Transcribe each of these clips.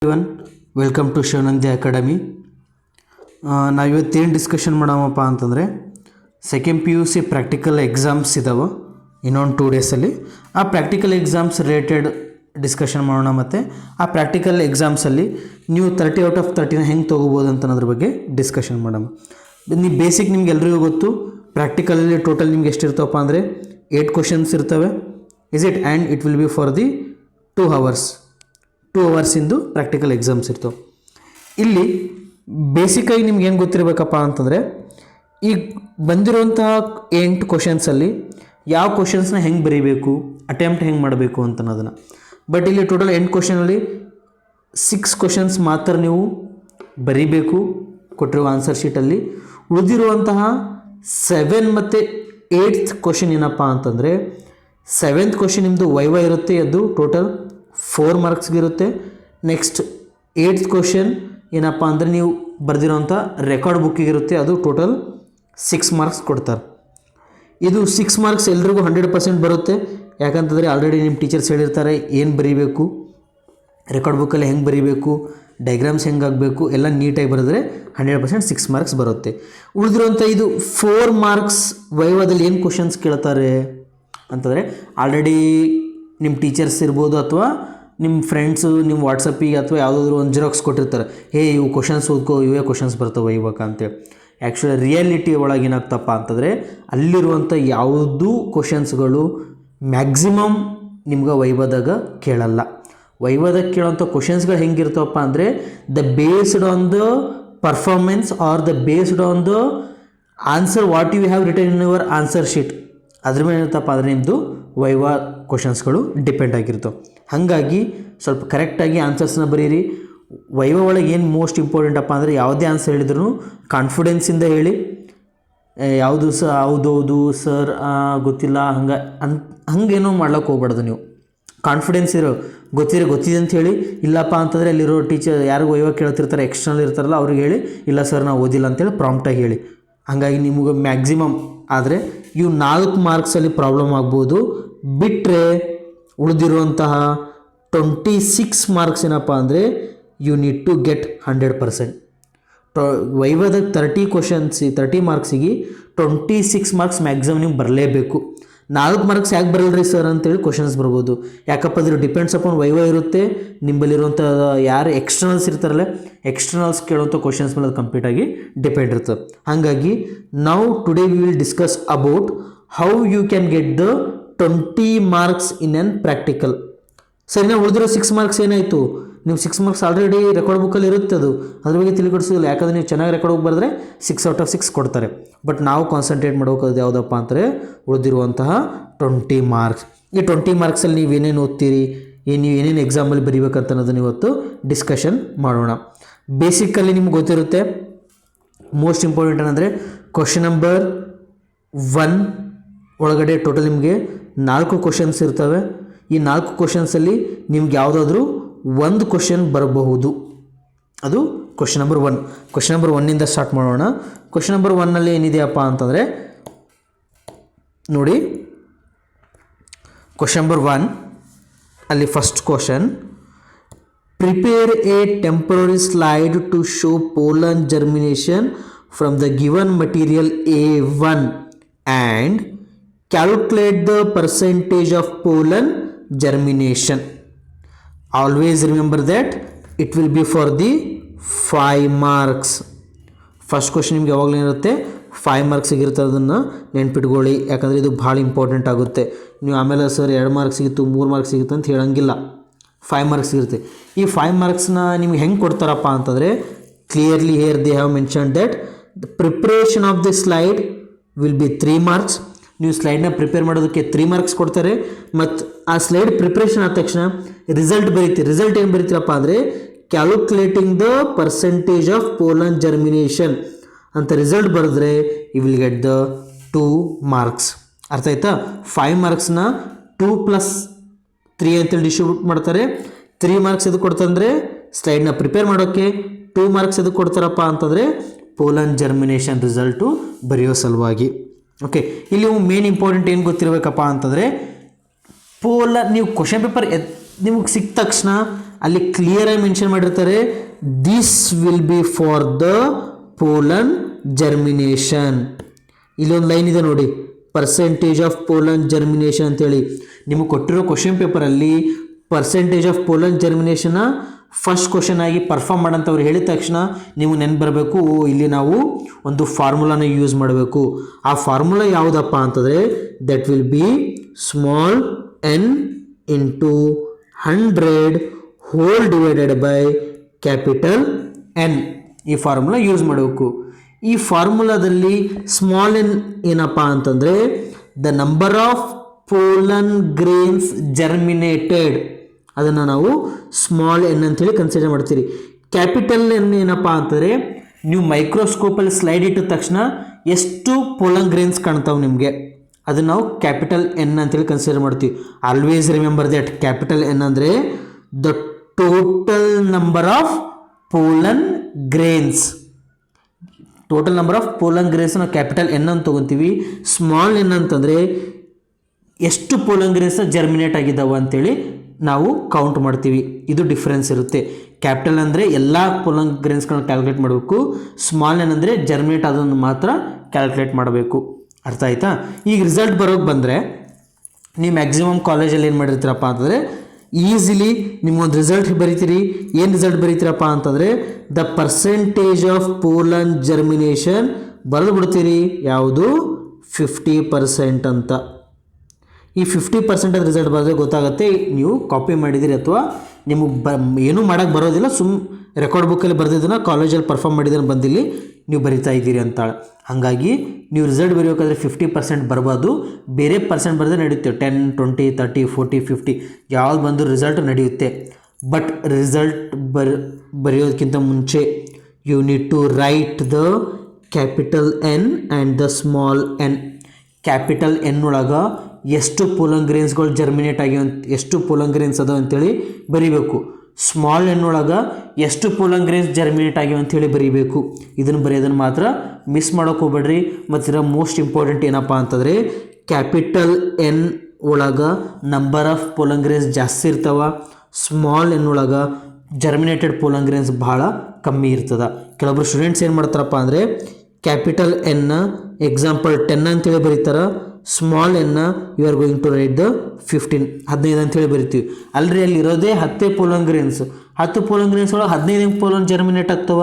Everyone welcome to Shivanandi academy. ನಾವು ಇವತ್ತೇನು discussion ಮಾಡಮಪ್ಪ ಅಂತಂದರೆ second P U C practical exams ಇದ್ದಾವೆ ಇನ್ನೊಂದು 2 ಡೇಸಲ್ಲಿ. ಆ ಪ್ರಾಕ್ಟಿಕಲ್ ಎಕ್ಸಾಮ್ಸ್ ರಿಲೇಟೆಡ್ ಡಿಸ್ಕಷನ್ ಮಾಡೋಣ. ಮತ್ತು ಆ ಪ್ರಾಕ್ಟಿಕಲ್ ಎಕ್ಸಾಮ್ಸಲ್ಲಿ ನೀವು 30 ಔಟ್ ಆಫ್ 30 ಹೆಂಗೆ ತೊಗೋಬೋದು ಅಂತ ಅನ್ನೋದ್ರ ಬಗ್ಗೆ ಡಿಸ್ಕಷನ್ ಮಾಡೋಣ. ನೀವು ಬೇಸಿಕ್ ನಿಮ್ಗೆ ಎಲ್ರಿಗೂ ಗೊತ್ತು, ಪ್ರಾಕ್ಟಿಕಲಲ್ಲಿ ಟೋಟಲ್ ನಿಮ್ಗೆ ಎಷ್ಟು ಇರ್ತವಪ್ಪ ಅಂದರೆ 8 ಕ್ವಶನ್ಸ್ ಇರ್ತವೆ. Is it and it will be for the 2 ಅವರ್ಸಿಂದು ಪ್ರಾಕ್ಟಿಕಲ್ ಎಕ್ಸಾಮ್ಸ್ ಇರ್ತವೆ. ಇಲ್ಲಿ ಬೇಸಿಕಾಗಿ ನಿಮ್ಗೆ ಏನು ಗೊತ್ತಿರಬೇಕಪ್ಪ ಅಂತಂದರೆ, ಈಗ ಬಂದಿರುವಂತಹ 8 ಕ್ವಶನ್ಸಲ್ಲಿ ಯಾವ ಕ್ವಶನ್ಸ್ನ ಹೆಂಗೆ ಬರೀಬೇಕು, ಅಟೆಂಪ್ಟ್ ಹೆಂಗೆ ಮಾಡಬೇಕು ಅಂತ ಅನ್ನೋದನ್ನು. ಬಟ್ ಇಲ್ಲಿ ಟೋಟಲ್ 8 ಕ್ವಶನಲ್ಲಿ 6 ಕ್ವಶನ್ಸ್ ಮಾತ್ರ ನೀವು ಬರೀಬೇಕು ಕೊಟ್ಟಿರುವ ಆನ್ಸರ್ ಶೀಟಲ್ಲಿ. ಉಳಿದಿರುವಂತಹ 7 ಮತ್ತು 8th ಕ್ವಶನ್ ಏನಪ್ಪ ಅಂತಂದರೆ, 7th ಕ್ವಶನ್ ನಿಮ್ಮದು ವೈವಾ ಇರುತ್ತೆ, ಅದು ಟೋಟಲ್ 4 ಮಾರ್ಕ್ಸ್ಗಿರುತ್ತೆ. ನೆಕ್ಸ್ಟ್ 8th ಕ್ವಶನ್ ಏನಪ್ಪ ಅಂದರೆ ನೀವು ಬರೆದಿರೋಂಥ ರೆಕಾರ್ಡ್ ಬುಕ್ಕಿಗಿರುತ್ತೆ, ಅದು ಟೋಟಲ್ 6 ಮಾರ್ಕ್ಸ್ ಕೊಡ್ತಾರೆ. ಇದು 6 ಮಾರ್ಕ್ಸ್ ಎಲ್ರಿಗೂ 100% ಬರುತ್ತೆ. ಯಾಕಂತಂದರೆ ಆಲ್ರೆಡಿ ನಿಮ್ಮ ಟೀಚರ್ಸ್ ಹೇಳಿರ್ತಾರೆ ಏನು ಬರೀಬೇಕು, ರೆಕಾರ್ಡ್ ಬುಕ್ಕಲ್ಲಿ ಹೆಂಗೆ ಬರೀಬೇಕು, ಡೈಗ್ರಾಮ್ಸ್ ಹೆಂಗೆ ಆಗಬೇಕು, ಎಲ್ಲ ನೀಟಾಗಿ ಬರೆದ್ರೆ 100% 6 ಮಾರ್ಕ್ಸ್ ಬರುತ್ತೆ. ಉಳಿದಿರುವಂಥ ಇದು 4 ಮಾರ್ಕ್ಸ್ ವೈವಾದಲ್ಲಿ ಏನು ಕ್ವಶನ್ಸ್ ಕೇಳ್ತಾರೆ ಅಂತಂದರೆ, ಆಲ್ರೆಡಿ ನಿಮ್ಮ ಟೀಚರ್ಸ್ ಇರ್ಬೋದು ಅಥವಾ ನಿಮ್ಮ ಫ್ರೆಂಡ್ಸು ನಿಮ್ಮ ವಾಟ್ಸಪ್ಪಿಗೆ ಅಥವಾ ಯಾವುದಾದ್ರೂ ಒಂದು ಜಿರಾಕ್ಸ್ ಕೊಟ್ಟಿರ್ತಾರೆ, ಇವು ಕ್ವಶನ್ಸ್ ಓದ್ಕೋ, ಇವೇ ಕ್ವಶನ್ಸ್ ಬರ್ತವೆ ಇವಾಗ ಅಂತೇಳಿ. ಆ್ಯಕ್ಚುಲಿ ರಿಯಾಲಿಟಿ ಒಳಗೆ ಏನಾಗ್ತಪ್ಪ ಅಂತಂದರೆ, ಅಲ್ಲಿರುವಂಥ ಯಾವುದೂ ಕ್ವಶನ್ಸ್ಗಳು ಮ್ಯಾಕ್ಸಿಮಮ್ ನಿಮ್ಗೆ ವೈವಾದಾಗ ಕೇಳಲ್ಲ. ವೈವಾದಾಗ ಕೇಳೋಂಥ ಕ್ವಶನ್ಸ್ಗಳು ಹೆಂಗಿರ್ತವಪ್ಪ ಅಂದರೆ, the based on the performance or the based on the answer what you have written in your answer sheet, ಅದ್ರ ಮೇಲೆ ಇರ್ತಪ್ಪ ಅಂದರೆ ನಿಮ್ಮದು ವೈವಾ ಕ್ವಶನ್ಸ್ಗಳು ಡಿಪೆಂಡ್ ಆಗಿರ್ತವೆ. ಹಾಗಾಗಿ ಸ್ವಲ್ಪ ಕರೆಕ್ಟಾಗಿ ಆನ್ಸರ್ಸ್ನ ಬರೀರಿ. ವೈವಾ ಒಳಗೆ ಏನು ಮೋಸ್ಟ್ ಇಂಪಾರ್ಟೆಂಟಪ್ಪ ಅಂದರೆ, ಯಾವುದೇ ಆನ್ಸರ್ ಹೇಳಿದ್ರು ಕಾನ್ಫಿಡೆನ್ಸಿಂದ ಹೇಳಿ. ಯಾವುದು ಹೌದೌದು ಸರ್ ಗೊತ್ತಿಲ್ಲ ಹಂಗೇನೋ ಮಾಡ್ಲಿಕ್ಕೆ ಹೋಗ್ಬಾರ್ದು. ನೀವು ಕಾನ್ಫಿಡೆನ್ಸ್ ಇರೋ ಗೊತ್ತಿದೆ ಅಂತ ಹೇಳಿ, ಇಲ್ಲಪ್ಪ ಅಂತಂದರೆ ಅಲ್ಲಿರೋ ಟೀಚರ್ ಯಾರಿಗೂ ವೈವಾ ಕೇಳ್ತಿರ್ತಾರೆ, ಎಕ್ಸ್ಟರ್ನಲ್ ಇರ್ತಾರಲ್ಲ ಅವ್ರಿಗೆ ಹೇಳಿ, ಇಲ್ಲ ಸರ್ ನಾವು ಓದಿಲ್ಲ ಅಂತೇಳಿ ಪ್ರಾಂಪ್ಟಾಗಿ ಹೇಳಿ. ಹಾಗಾಗಿ ನಿಮಗೆ ಮ್ಯಾಕ್ಸಿಮಮ್ ಆದರೆ ಇವು 4 ಮಾರ್ಕ್ಸಲ್ಲಿ ಪ್ರಾಬ್ಲಮ್ ಆಗ್ಬೋದು. ಬಿಟ್ಟರೆ ಉಳಿದಿರುವಂತಹ 26 ಮಾರ್ಕ್ಸ್ ಏನಪ್ಪ ಅಂದರೆ, ಯು ನೀಡ್ ಟು ಗೆಟ್ 100%. ವೈವಾದಾಗ 30 ಮಾರ್ಕ್ಸಿಗೆ 26 ಮಾರ್ಕ್ಸ್ ಮ್ಯಾಕ್ಸಿಮಮ್ ನೀವು ಬರಲೇಬೇಕು. 4 ಮಾರ್ಕ್ಸ್ ಯಾಕೆ ಬರಲ್ರಿ ಸರ್ ಅಂತೇಳಿ ಕ್ವಶನ್ಸ್ ಬರ್ಬೋದು. ಯಾಕಪ್ಪ ಅಂದರೆ ಡಿಪೆಂಡ್ಸ್ ಅಪಾನ್ ವೈವಾ ಇರುತ್ತೆ, ನಿಂಬಲ್ಲಿರುವಂಥ ಯಾರು ಎಕ್ಸ್ಟರ್ನಲ್ಸ್ ಇರ್ತಾರಲ್ಲ, ಎಕ್ಸ್ಟರ್ನಲ್ಸ್ ಕೇಳುವಂಥ ಕ್ವಶನ್ಸ್ ಮೇಲೆ ಅದು ಕಂಪ್ಲೀಟಾಗಿ ಡಿಪೆಂಡ್ ಇರ್ತದೆ. ಹಾಗಾಗಿ ನಾವು today we will discuss about how you can get the 20 marks in an practical. ಸರಿನಾ? ಉಳಿದಿರೋ 6 ಮಾರ್ಕ್ಸ್ ಏನಾಯಿತು, ನೀವು 6 ಮಾರ್ಕ್ಸ್ ಆಲ್ರೆಡಿ ರೆಕಾರ್ಡ್ ಬುಕ್ಕಲ್ಲಿ ಇರುತ್ತೆ, ಅದು ಅದ್ರ ಬಗ್ಗೆ ತಿಳಿಕೊಡಿಸೋದಿಲ್ಲ. ಯಾಕಂದರೆ ನೀವು ಚೆನ್ನಾಗಿ ರೆಕಾರ್ಡ್ ಬುಕ್ ಬರೆದ್ರೆ 6 ಔಟ್ ಆಫ್ 6 ಕೊಡ್ತಾರೆ. ಬಟ್ ನಾವು ಕಾನ್ಸಂಟ್ರೇಟ್ ಮಾಡೋದು ಯಾವುದಪ್ಪ ಅಂದರೆ, ಉಳಿದಿರುವಂತಹ 20 ಮಾರ್ಕ್ಸ್. ಈ 20 ಮಾರ್ಕ್ಸಲ್ಲಿ ನೀವು ಏನೇನು ಓದ್ತೀರಿ, ನೀವು ಏನೇನು ಎಕ್ಸಾಮಲ್ಲಿ ಬರೀಬೇಕಂತ ಅನ್ನೋದನ್ನು ಇವತ್ತು ಡಿಸ್ಕಷನ್ ಮಾಡೋಣ. ಬೇಸಿಕಲ್ಲಿ ನಿಮ್ಗೆ ಗೊತ್ತಿರುತ್ತೆ, ಮೋಸ್ಟ್ ಇಂಪಾರ್ಟೆಂಟ್ ಏನಂದರೆ ಕ್ವಶನ್ ನಂಬರ್ 1 ಒಳಗಡೆ ಟೋಟಲ್ ನಿಮಗೆ 4 ಕ್ವಶನ್ಸ್ ಇರ್ತವೆ. ಈ 4 ಕ್ವಶನ್ಸಲ್ಲಿ ನಿಮ್ಗೆ ಯಾವುದಾದ್ರೂ ಒಂದು ಕ್ವಶನ್ ಬರಬಹುದು. ಅದು ಕ್ವಶನ್ ನಂಬರ್ 1. ಕ್ವಶನ್ ನಂಬರ್ 1ಇಂದ ಸ್ಟಾರ್ಟ್ ಮಾಡೋಣ. ಕ್ವಶನ್ ನಂಬರ್ 1ನಲ್ಲಿ ಏನಿದೆಯಪ್ಪ ಅಂತಂದರೆ ನೋಡಿ, ಕ್ವಶನ್ ನಂಬರ್ 1 ಅಲ್ಲಿ first question, prepare a temporary slide to show pollen germination from the given material A1 and calculate the percentage of pollen germination. Always remember that it will be for the 5 marks. First question ನಿಮ್ಗೆ ಯಾವಾಗಲೂ ಏನಿರುತ್ತೆ 5 marks ಸಿಗಿರುತ್ತೆ, ಅದನ್ನು ನೆನ್ಪಿಟ್ಕೊಳ್ಳಿ. ಯಾಕಂದರೆ ಇದು ಭಾಳ important ಆಗುತ್ತೆ. ನೀವು ಆಮೇಲೆ ಸರ್ 2 ಮಾರ್ಕ್ಸ್ ಸಿಗಿತ್ತು 3 ಮಾರ್ಕ್ಸ್ ಸಿಗುತ್ತೆ ಅಂತ ಹೇಳೋಂಗಿಲ್ಲ, 5 ಮಾರ್ಕ್ಸ್ ಸಿಗುತ್ತೆ. ಈ 5 ಮಾರ್ಕ್ಸ್ನ ನಿಮ್ಗೆ ಹೆಂಗೆ ಕೊಡ್ತಾರಪ್ಪ ಅಂತಂದರೆ, clearly here they have mention that the preparation of the slide will be 3 marks. ನೀವು ಸ್ಲೈಡ್ನ ಪ್ರಿಪೇರ್ ಮಾಡೋದಕ್ಕೆ 3 ಮಾರ್ಕ್ಸ್ ಕೊಡ್ತಾರೆ. ಮತ್ತು ಆ ಸ್ಲೈಡ್ ಪ್ರಿಪ್ರೇಷನ್ ಆದ ತಕ್ಷಣ ರಿಸಲ್ಟ್ ಬರೀತೀರಿ. ರಿಸಲ್ಟ್ ಏನು ಬರೀತೀರಪ್ಪ ಅಂದರೆ, calculating the percentage of pollen germination ಅಂತ ರಿಸಲ್ಟ್ ಬರೆದ್ರೆ you will get the 2 marks. ಅರ್ಥ ಆಯ್ತಾ? 5 ಮಾರ್ಕ್ಸ್ನ 2 + 3 ಅಂತೇಳಿ ಡಿಸ್ಟ್ರಿಬ್ಯೂಟ್ ಮಾಡ್ತಾರೆ. 3 ಮಾರ್ಕ್ಸ್ ಎದು ಕೊಡ್ತಂದರೆ ಸ್ಲೈಡ್ನ ಪ್ರಿಪೇರ್ ಮಾಡೋಕ್ಕೆ, 2 ಮಾರ್ಕ್ಸ್ ಎದು ಕೊಡ್ತಾರಪ್ಪ ಅಂತಂದರೆ ಪೋಲನ್ ಜರ್ಮಿನೇಷನ್ ರಿಸಲ್ಟು ಬರೆಯೋ ಸಲುವಾಗಿ. ಓಕೆ, ಇಲ್ಲಿ ಮೇನ್ ಇಂಪಾರ್ಟೆಂಟ್ ಏನು ಗೊತ್ತಿರಬೇಕಪ್ಪ ಅಂತಂದರೆ, ನೀವು ಕ್ವಶನ್ ಪೇಪರ್ ನಿಮಗೆ ಸಿಕ್ಕ ತಕ್ಷಣ ಅಲ್ಲಿ ಕ್ಲಿಯರಾಗಿ ಮೆನ್ಷನ್ ಮಾಡಿರ್ತಾರೆ, this will be for the pollen germination. ಇಲ್ಲೊಂದು ಲೈನ್ ಇದೆ ನೋಡಿ, ಪರ್ಸೆಂಟೇಜ್ ಆಫ್ ಪೋಲನ್ ಜರ್ಮಿನೇಷನ್ ಅಂತೇಳಿ. ನಿಮಗೆ ಕೊಟ್ಟಿರೋ ಕ್ವಶನ್ ಪೇಪರಲ್ಲಿ ಪರ್ಸೆಂಟೇಜ್ ಆಫ್ ಪೋಲನ್ ಜರ್ಮಿನೇಷನ್ನ ಫಸ್ಟ್ ಕ್ವಶನ್ ಆಗಿ ಪರ್ಫಾರ್ಮ್ ಮಾಡಂತವ್ರು ಹೇಳಿದ ತಕ್ಷಣ ನೀವು ನೆನ್ಪು ಬರಬೇಕು, ಇಲ್ಲಿ ನಾವು ಒಂದು ಫಾರ್ಮುಲಾನ ಯೂಸ್ ಮಾಡಬೇಕು. ಆ ಫಾರ್ಮುಲಾ ಯಾವುದಪ್ಪ ಅಂತಂದರೆ that will B small n into 100 whole divided by capital N. ಈ ಫಾರ್ಮುಲಾ ಯೂಸ್ ಮಾಡಬೇಕು. ಈ ಫಾರ್ಮುಲಾದಲ್ಲಿ ಸ್ಮಾಲ್ n ಏನಪ್ಪ ಅಂತಂದರೆ the number of pollen grains germinated, ಅದನ್ನು ನಾವು ಸ್ಮಾಲ್ n ಅಂತೇಳಿ ಕನ್ಸಿಡರ್ ಮಾಡ್ತೀರಿ. ಕ್ಯಾಪಿಟಲ್ N ಏನಪ್ಪ ಅಂತಂದರೆ ನೀವು ಮೈಕ್ರೋಸ್ಕೋಪಲ್ಲಿ ಸ್ಲೈಡ್ ಇಟ್ಟ ತಕ್ಷಣ ಎಷ್ಟು ಪೋಲನ್ ಗ್ರೇನ್ಸ್ ಕಾಣ್ತಾವೆ ನಿಮಗೆ, ಅದನ್ನು ನಾವು ಕ್ಯಾಪಿಟಲ್ N ಅಂತೇಳಿ ಕನ್ಸಿಡರ್ ಮಾಡ್ತೀವಿ. Always remember that capital N ಅಂದರೆ the total number of pollen grains. Total number of pollen grains ನಾವು ಕ್ಯಾಪಿಟಲ್ N ಅಂತ ತೊಗೊತೀವಿ. ಸ್ಮಾಲ್ n ಅಂತಂದರೆ ಎಷ್ಟು ಪೋಲನ್ ಗ್ರೇನ್ಸ್ ಜರ್ಮಿನೇಟ್ ಆಗಿದ್ದಾವೆ ಅಂತೇಳಿ ನಾವು ಕೌಂಟ್ ಮಾಡ್ತೀವಿ. ಇದು ಡಿಫ್ರೆನ್ಸ್ ಇರುತ್ತೆ. ಕ್ಯಾಪಿಟಲ್ ಅಂದರೆ ಎಲ್ಲ ಪೋಲನ್ ಗ್ರೇನ್ಸ್ಗಳನ್ನ ಕ್ಯಾಲ್ಕುಲೇಟ್ ಮಾಡಬೇಕು, ಸ್ಮಾಲ್ n ಅಂದರೆ ಜರ್ಮಿನೇಟ್ ಆದನ್ನು ಮಾತ್ರ ಕ್ಯಾಲ್ಕುಲೇಟ್ ಮಾಡಬೇಕು. ಅರ್ಥ ಆಯ್ತಾ? ಈಗ ರಿಸಲ್ಟ್ ಬರೋಕ್ಕೆ ಬಂದರೆ ನೀವು ಮ್ಯಾಕ್ಸಿಮಮ್ ಕಾಲೇಜಲ್ಲಿ ಏನು ಮಾಡಿರ್ತೀರಪ್ಪ ಅಂತಂದರೆ ಈಸಿಲಿ ನಿಮ್ಗೊಂದು ರಿಸಲ್ಟ್ ಬರೀತೀರಿ. ಏನು ರಿಸಲ್ಟ್ ಬರೀತೀರಪ್ಪ ಅಂತಂದರೆ the percentage of pollen germination ಬರೆದು ಬಿಡ್ತೀರಿ. ಯಾವುದು 50% ಅಂತ. ಈ 50% ಅದು ರಿಸಲ್ಟ್ ಬರೆದ್ರೆ ಗೊತ್ತಾಗುತ್ತೆ ನೀವು ಕಾಪಿ ಮಾಡಿದ್ದೀರಿ ಅಥವಾ ನಿಮಗೆ ಏನೂ ಮಾಡೋಕ್ಕೆ ಬರೋದಿಲ್ಲ, ರೆಕಾರ್ಡ್ ಬುಕ್ಕಲ್ಲಿ ಬರೆದಿದ್ದನ್ನು ಕಾಲೇಜಲ್ಲಿ ಪರ್ಫಾರ್ಮ್ ಮಾಡಿದ್ದನ್ನು ಬಂದಿಲ್ಲಿ ನೀವು ಬರಿತಾ ಇದ್ದೀರಿ ಅಂತಾಳೆ. ಹಾಗಾಗಿ ನೀವು ರಿಸಲ್ಟ್ ಬರೆಯೋಕ್ಕಾದ್ರೆ 50% ಬರಬಾರ್ದು, ಬೇರೆ ಪರ್ಸೆಂಟ್ ಬರೆದ್ರೆ ನಡೆಯುತ್ತೆ. 10, 20, 30, 40, 50 ಯಾವ್ದು ಬಂದು ರಿಸಲ್ಟ್ ನಡೆಯುತ್ತೆ. ಬಟ್ ರಿಸಲ್ಟ್ ಬರೆಯೋದಕ್ಕಿಂತ ಮುಂಚೆ you need to write the capital N and the small n. Capital N ಒಳಗೆ ಎಷ್ಟು ಪೋಲನ್ ಗ್ರೇನ್ಸ್ಗಳು ಜರ್ಮಿನೇಟ್ ಆಗ್ಯಾವ, ಎಷ್ಟು ಪೋಲನ್ ಗ್ರೇನ್ಸ್ ಅದಾವ ಅಂತೇಳಿ ಬರೀಬೇಕು. ಸ್ಮಾಲ್ n ಒಳಗೆ ಎಷ್ಟು ಪೋಲನ್ ಗ್ರೇನ್ಸ್ ಜರ್ಮಿನೇಟ್ ಆಗ್ಯಾವ ಅಂಥೇಳಿ ಬರೀಬೇಕು. ಇದನ್ನು ಬರೆಯೋದನ್ನು ಮಾತ್ರ ಮಿಸ್ ಮಾಡೋಕೆ ಹೋಗ್ಬೇಡ್ರಿ. ಮತ್ತು ಇದರ ಮೋಸ್ಟ್ ಇಂಪಾರ್ಟೆಂಟ್ ಏನಪ್ಪ ಅಂತಂದರೆ ಕ್ಯಾಪಿಟಲ್ N ಒಳಗೆ ನಂಬರ್ ಆಫ್ ಪೋಲನ್ ಗ್ರೇನ್ಸ್ ಜಾಸ್ತಿ ಇರ್ತಾವ, ಸ್ಮಾಲ್ n ಒಳಗೆ ಜರ್ಮಿನೇಟೆಡ್ ಪೋಲನ್ ಗ್ರೇನ್ಸ್ ಭಾಳ ಕಮ್ಮಿ ಇರ್ತದೆ. ಕೆಲವೊಬ್ರು ಸ್ಟೂಡೆಂಟ್ಸ್ ಏನು ಮಾಡ್ತಾರಪ್ಪ ಅಂದರೆ ಕ್ಯಾಪಿಟಲ್ N ಎಕ್ಸಾಂಪಲ್ 10 ಅಂತೇಳಿ ಬರೀತಾರೆ, small n you are going to write the 15 ಅಂತೇಳಿ ಬರಿತೀವಿ. ಅಲ್ರಿ ಅಲ್ಲಿ ಇರೋದೇ 10 ಪೋಲನ್ ಗ್ರೇನ್ಸ್, 10 ಪೋಲನ್ ಗ್ರೇನ್ಸ್ ಒಳಗೆ 15 ಪೋಲನ್ ಜರ್ಮಿನೇಟ್ ಆಗ್ತವ.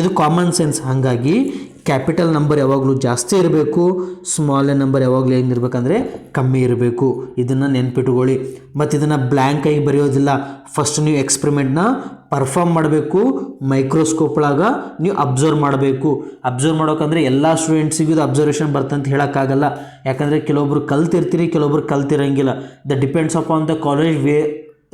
ಇದು ಕಾಮನ್ ಸೆನ್ಸ್. ಹಾಗಾಗಿ ಕ್ಯಾಪಿಟಲ್ ನಂಬರ್ ಯಾವಾಗಲೂ ಜಾಸ್ತಿ ಇರಬೇಕು, ಸ್ಮಾಲ್ ನಂಬರ್ ಯಾವಾಗಲೂ ಹೆಂಗಿರ್ಬೇಕಂದ್ರೆ ಕಮ್ಮಿ ಇರಬೇಕು. ಇದನ್ನು ನೆನ್ಪಿಟ್ಕೊಳ್ಳಿ. ಮತ್ತು ಇದನ್ನು ಬ್ಲ್ಯಾಂಕ್ ಆಗಿ ಬರೆಯೋದಿಲ್ಲ. ಫಸ್ಟ್ ನೀವು ಎಕ್ಸ್ಪೆರಿಮೆಂಟ್ನ ಪರ್ಫಾರ್ಮ್ ಮಾಡಬೇಕು, ಮೈಕ್ರೋಸ್ಕೋಪ್ ಒಳಗೆ ನೀವು ಅಬ್ಸರ್ವ್ ಮಾಡಬೇಕು. ಅಬ್ಸರ್ವ್ ಮಾಡೋಕಂದ್ರೆ ಎಲ್ಲ ಸ್ಟೂಡೆಂಟ್ಸಿಗೂ ಇದು ಅಬ್ಸರ್ವೇಷನ್ ಬರ್ತಂತ ಹೇಳೋಕ್ಕಾಗಲ್ಲ. ಯಾಕಂದರೆ ಕೆಲವೊಬ್ರು ಕಲ್ತಿರ್ತೀರಿ, ಕೆಲವೊಬ್ರು ಕಲ್ತಿರಂಗಿಲ್ಲ. The depends upon the college way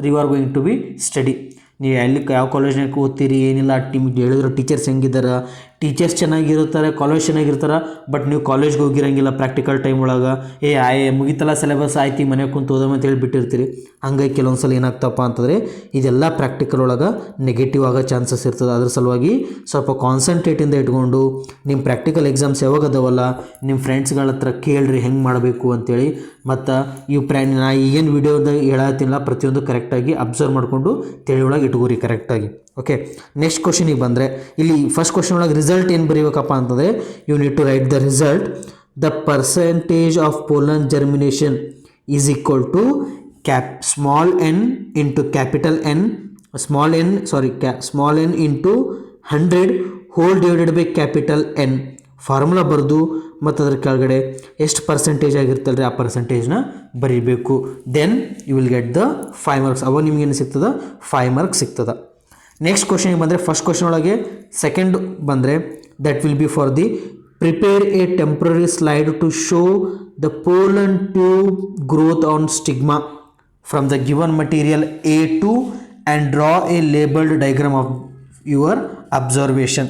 you are going to be study. ನೀವು ಎಲ್ಲಿ ಯಾವ ಕಾಲೇಜ್ನಾಗ ಓದ್ತೀರಿ ಏನಿಲ್ಲ, ನಿಮ್ಗೆ ಹೇಳಿದ್ರು ಟೀಚರ್ಸ್ ಹೆಂಗಿದ್ದಾರೆ, ಟೀಚರ್ಸ್ ಚೆನ್ನಾಗಿರ್ತಾರೆ, ಕಾಲೇಜ್ ಚೆನ್ನಾಗಿರ್ತಾರೆ, ಬಟ್ ನೀವು ಕಾಲೇಜ್ಗೆ ಹೋಗಿರಂಗಿಲ್ಲ. ಪ್ರಾಕ್ಟಿಕಲ್ ಟೈಮ್ ಒಳಗೆ ಮುಗಿತಲ್ಲ ಸಿಲೆಬಸ್ ಆಯ್ತು ಮನೆಗೆ ಕುಂತು ಓದೋಮ ಅಂತ ಹೇಳಿ ಬಿಟ್ಟಿರ್ತೀರಿ. ಹಂಗಾಗಿ ಕೆಲವೊಂದು ಸಲ ಏನಾಗ್ತಪ್ಪ ಅಂತಂದರೆ ಇದೆಲ್ಲ ಪ್ರಾಕ್ಟಿಕಲ್ ಒಳಗೆ ನೆಗೆಟಿವ್ ಆಗೋ ಚಾನ್ಸಸ್ ಇರ್ತದೆ. ಅದ್ರ ಸಲುವಾಗಿ ಸ್ವಲ್ಪ ಕಾನ್ಸಂಟ್ರೇಟಿಂದ ಇಟ್ಕೊಂಡು ನಿಮ್ಮ ಪ್ರಾಕ್ಟಿಕಲ್ ಎಕ್ಸಾಮ್ಸ್ ಯಾವಾಗ ಅದಾವಲ್ಲ ನಿಮ್ಮ ಫ್ರೆಂಡ್ಸ್ಗಳ ಹತ್ರ ಕೇಳ್ರಿ ಹೆಂಗೆ ಮಾಡಬೇಕು ಅಂತೇಳಿ. ಮತ್ತು ಇವು ನಾ ಈಗೇನು ವೀಡಿಯೋದಾಗ ಹೇಳತ್ತಿಲ್ಲ ಪ್ರತಿಯೊಂದು ಕರೆಕ್ಟಾಗಿ ಅಬ್ಸರ್ವ್ ಮಾಡಿಕೊಂಡು ತಲೆ ಒಳಗೆ ಇಟ್ಕೋರಿ ಕರೆಕ್ಟಾಗಿ. ಓಕೆ, ನೆಕ್ಸ್ಟ್ ಕ್ವಶನಿಗೆ ಬಂದರೆ ಇಲ್ಲಿ ಫಸ್ಟ್ ಕ್ವಶನ್ ಒಳಗೆ ರಿಸಲ್ಟ್ ಏನು ಬರೀಬೇಕಪ್ಪ ಅಂತಂದರೆ you need to write the result. The percentage of pollen germination is equal to small n into capital N, small n into 100 whole divided by capital N. Formula ಬರೆದು ಮತ್ತು ಅದ್ರ ಕೆಳಗಡೆ ಎಷ್ಟು percentage ಆಗಿರ್ತಲ್ರಿ ಆ ಪರ್ಸೆಂಟೇಜ್ನ ಬರೀಬೇಕು. Then you will get the 5 marks. ಅವಾಗ ನಿಮ್ಗೇನು ಸಿಗ್ತದೆ 5 ಮಾರ್ಕ್ಸ್ ಸಿಗ್ತದೆ. ನೆಕ್ಸ್ಟ್ ಕ್ವಶನ್ಗೆ ಬಂದರೆ ಫಸ್ಟ್ ಕ್ವಶನ್ ಒಳಗೆ ಸೆಕೆಂಡ್ ಬಂದರೆ that will be for the prepare a temporary slide to show the pollen tube growth on stigma from the given material A2 and draw a labelled diagram of your observation.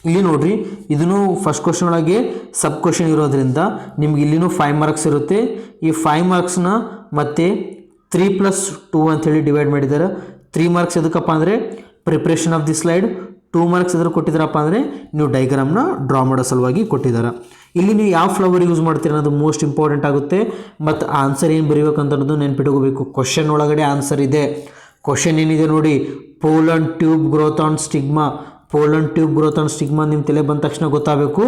ಇಲ್ಲಿ ನೋಡಿರಿ, ಇದನ್ನು first question ಒಳಗೆ sub question ಇರೋದ್ರಿಂದ ನಿಮ್ಗೆ ಇಲ್ಲಿನೂ 5 marks ಇರುತ್ತೆ. ಈ 5 ಮಾರ್ಕ್ಸ್ನ ಮತ್ತೆ 3+2 ಅಂಥೇಳಿ ಡಿವೈಡ್ ಮಾಡಿದ್ದಾರೆ. 3 ಮಾರ್ಕ್ಸ್ ಎದಕ್ಕಪ್ಪ ಅಂದರೆ preparation of the slide, 2 marks ಎದ್ರ ಕೊಟ್ಟಿದ್ದಾರಪ್ಪ ಅಂದರೆ ನೀವು ಡೈಗ್ರಾಮ್ನ ಡ್ರಾ ಮಾಡೋ ಸಲುವಾಗಿ ಕೊಟ್ಟಿದ್ದಾರೆ. ಇಲ್ಲಿ ನೀವು ಯಾವ ಫ್ಲವರ್ ಯೂಸ್ ಮಾಡ್ತೀರ ಅನ್ನೋದು ಮೋಸ್ಟ್ ಇಂಪಾರ್ಟೆಂಟ್ ಆಗುತ್ತೆ. ಮತ್ತು ಆನ್ಸರ್ ಏನು ಬರೀಬೇಕಂತ ಅನ್ನೋದು ನೆನ್ಪಿಟ್ಕೋಬೇಕು. ಕ್ವಶನ್ ಒಳಗಡೆ ಆನ್ಸರ್ ಇದೆ, ಕ್ವಶನ್ ಏನಿದೆ ನೋಡಿ, pollen tube growth on stigma. Pollen tube growth on stigma ನಿಮ್ಮ ತಲೆ ಬಂದ ತಕ್ಷಣ ಗೊತ್ತಾಗಬೇಕು,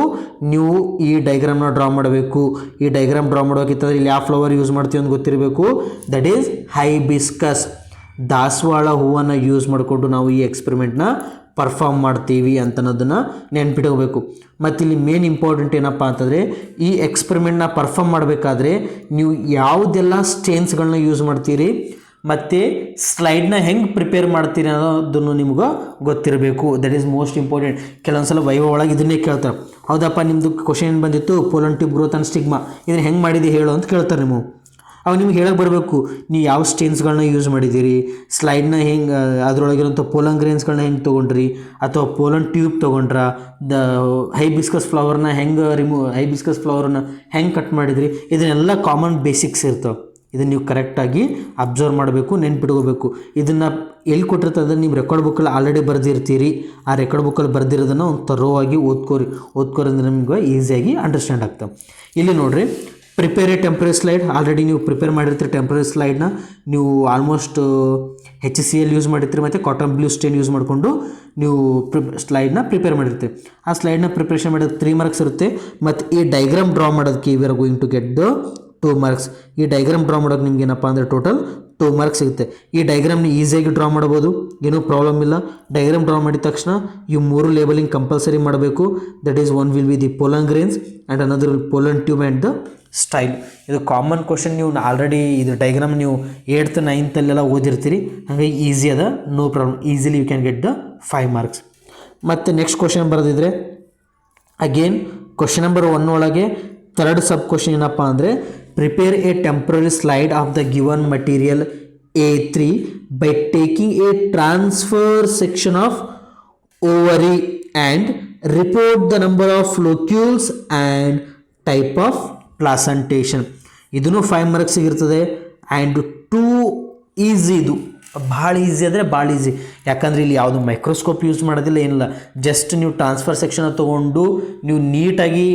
ನೀವು ಈ ಡೈಗ್ರಾಮ್ನ ಡ್ರಾ ಮಾಡಬೇಕು. ಈ ಡೈಗ್ರಾಮ್ ಡ್ರಾ ಮಾಡೋಕ್ಕಿಂತಂದ್ರೆ ಇಲ್ಲಿ ಯಾವ ಫ್ಲವರ್ ಯೂಸ್ ಮಾಡ್ತೀವಿ ಅಂತ ಗೊತ್ತಿರಬೇಕು. That is hibiscus. ದಾಸವಾಳ ಹೂವನ್ನು ಯೂಸ್ ಮಾಡಿಕೊಂಡು ನಾವು ಈ ಎಕ್ಸ್ಪೆರಿಮೆಂಟ್ನ ಪರ್ಫಾರ್ಮ್ ಮಾಡ್ತೀವಿ ಅಂತನ್ನೋದನ್ನು ನೆನ್ಪಿಟ್ಕೋಬೇಕು. ಮತ್ತು ಇಲ್ಲಿ ಮೇನ್ ಇಂಪಾರ್ಟೆಂಟ್ ಏನಪ್ಪ ಅಂತಂದರೆ, ಈ ಎಕ್ಸ್ಪೆರಿಮೆಂಟ್ನ ಪರ್ಫಾರ್ಮ್ ಮಾಡಬೇಕಾದ್ರೆ ನೀವು ಯಾವುದೆಲ್ಲ ಸ್ಟೇನ್ಸ್ಗಳನ್ನ ಯೂಸ್ ಮಾಡ್ತೀರಿ ಮತ್ತು ಸ್ಲೈಡ್ನ ಹೆಂಗೆ ಪ್ರಿಪೇರ್ ಮಾಡ್ತೀರಿ ಅನ್ನೋದನ್ನು ನಿಮ್ಗೆ ಗೊತ್ತಿರಬೇಕು. That is most important. ಕೆಲವೊಂದು ಸಲ ವೈವ ಒಳಗೆ ಇದನ್ನೇ ಕೇಳ್ತಾರೆ, ಹೌದಪ್ಪ ನಿಮ್ಮದು ಕ್ವಶನ್ ಏನು ಬಂದಿತ್ತು, pollen tube growth on stigma, ಇದನ್ನು ಹೆಂಗೆ ಮಾಡಿದೆ ಹೇಳು ಅಂತ ಕೇಳ್ತಾರೆ. ನೀವು ಅವಾಗ ನಿಮ್ಗೆ ಹೇಳಕ್ಕೆ ಬರಬೇಕು, ನೀವು ಯಾವ ಸ್ಟೇನ್ಸ್ಗಳನ್ನ ಯೂಸ್ ಮಾಡಿದ್ದೀರಿ, ಸ್ಲೈಡ್ನ ಹೆಂಗೆ ಅದರೊಳಗಿರೋಂಥ ಪೋಲನ್ ಗ್ರೇನ್ಸ್ಗಳನ್ನ ಹೆಂಗೆ ತೊಗೊಂಡ್ರಿ, ಅಥವಾ ಪೋಲನ್ ಟ್ಯೂಬ್ ತೊಗೊಂಡ್ರ, ಹೈಬಿಸ್ಕಸ್ ಫ್ಲವರ್ನ ಹೆಂಗೆ ಹೈಬಿಸ್ಕಸ್ ಫ್ಲವರ್ನ ಹೆಂಗೆ ಕಟ್ ಮಾಡಿದ್ರಿ. ಇದನ್ನೆಲ್ಲ ಕಾಮನ್ ಬೇಸಿಕ್ಸ್ ಇರ್ತವೆ. ಇದನ್ನು ನೀವು ಕರೆಕ್ಟಾಗಿ ಅಬ್ಸರ್ವ್ ಮಾಡಬೇಕು, ನೆನ್ಪಿಟ್ಕೋಬೇಕು. ಇದನ್ನು ಎಲ್ಲಿ ಕೊಟ್ಟಿರ್ತದೆ, ನೀವು ರೆಕಾರ್ಡ್ ಬುಕ್ಕಲ್ಲಿ ಆಲ್ರೆಡಿ ಬರೆದಿರ್ತೀರಿ. ಆ ರೆಕಾರ್ಡ್ ಬುಕ್ಕಲ್ಲಿ ಬರೆದಿರೋದನ್ನು ಒಂದು ಥರೋವಾಗಿ ಓದ್ಕೋರಿಂದ ನಿಮ್ಗೆ ಈಸಿಯಾಗಿ ಅಂಡರ್ಸ್ಟ್ಯಾಂಡ್ ಆಗ್ತವೆ. ಇಲ್ಲಿ ನೋಡಿರಿ, prepare a temporary slide. Already ನೀವು ಪ್ರಿಪೇರ್ ಮಾಡಿರ್ತೀರಿ ಟೆಂಪ್ರರಿ ಸ್ಲೈಡ್ನ. ನೀವು ಆಲ್ಮೋಸ್ಟ್ HCl ಯೂಸ್ ಮಾಡಿರ್ತೀರಿ ಮತ್ತು ಕಾಟನ್ ಬ್ಲೂ ಸ್ಟೇನ್ ಯೂಸ್ ಮಾಡಿಕೊಂಡು ನೀವು ಸ್ಲೈಡ್ನ ಪ್ರಿಪೇರ್ ಮಾಡಿರ್ತೀರಿ. ಆ ಸ್ಲೈಡ್ನ ಪ್ರಿಪ್ರೇಷನ್ ಮಾಡೋದು 3 ಮಾರ್ಕ್ಸ್ ಇರುತ್ತೆ. ಮತ್ತು ಈ ಡೈಗ್ರಾಮ್ ಡ್ರಾ ಮಾಡೋದಕ್ಕೆ we are going to get the 2 marks. ಈ ಡೈಗ್ರಾಮ್ ಡ್ರಾ ಮಾಡೋಕೆ ನಿಮ್ಗೆ ಏನಪ್ಪ ಅಂದರೆ ಟೋಟಲ್ 2 ಮಾರ್ಕ್ಸ್ ಸಿಗುತ್ತೆ. ಈ ಡೈಗ್ರಾಮ್ನ ಈಸಿಯಾಗಿ ಡ್ರಾ ಮಾಡ್ಬೋದು, ಏನೂ ಪ್ರಾಬ್ಲಮ್ ಇಲ್ಲ. ಡೈಗ್ರಾಮ್ ಡ್ರಾ ಮಾಡಿದ ತಕ್ಷಣ ಇವು 3 ಲೇಬಲಿಂಗ್ ಕಂಪಲ್ಸರಿ ಮಾಡಬೇಕು. That is one will be the pollen grains and another will pollen tube and the style. ಇದು ಕಾಮನ್ ಕ್ವಶನ್. ನೀವು ಆಲ್ರೆಡಿ ಇದು ಡೈಗ್ರಾಮ್ ನೀವು 8th 9th ಅಲ್ಲೆಲ್ಲ ಓದಿರ್ತೀರಿ, ಹಾಗಾಗಿ ಈಸಿ ಅದ, no problem. Easily you can get the 5 marks. ಮತ್ತು next question ಬರೆದಿದ್ರೆ ಅಗೇನ್ ಕ್ವಶನ್ ನಂಬರ್ 1 ಒಳಗೆ ಥರ್ಡ್ ಸಬ್ ಕ್ವಶನ್ ಏನಪ್ಪ ಅಂದರೆ, prepare a temporary slide of the given material A3 by taking a transfer section of ovary and report the number of locules and type of placentation. ಇದನ್ನು 5 marks ಸಿಗಿರ್ತದೆ. And too easy, ಇದು ಭಾಳ easy ಅಂದರೆ ಭಾಳ easy. ಯಾಕಂದರೆ ಇಲ್ಲಿ ಯಾವುದು microscope use ಮಾಡೋದಿಲ್ಲ, ಏನಿಲ್ಲ. ಜಸ್ಟ್ ನೀವು ಟ್ರಾನ್ಸ್ಫರ್ ಸೆಕ್ಷನ್ ತೊಗೊಂಡು ನೀವು ನೀಟಾಗಿ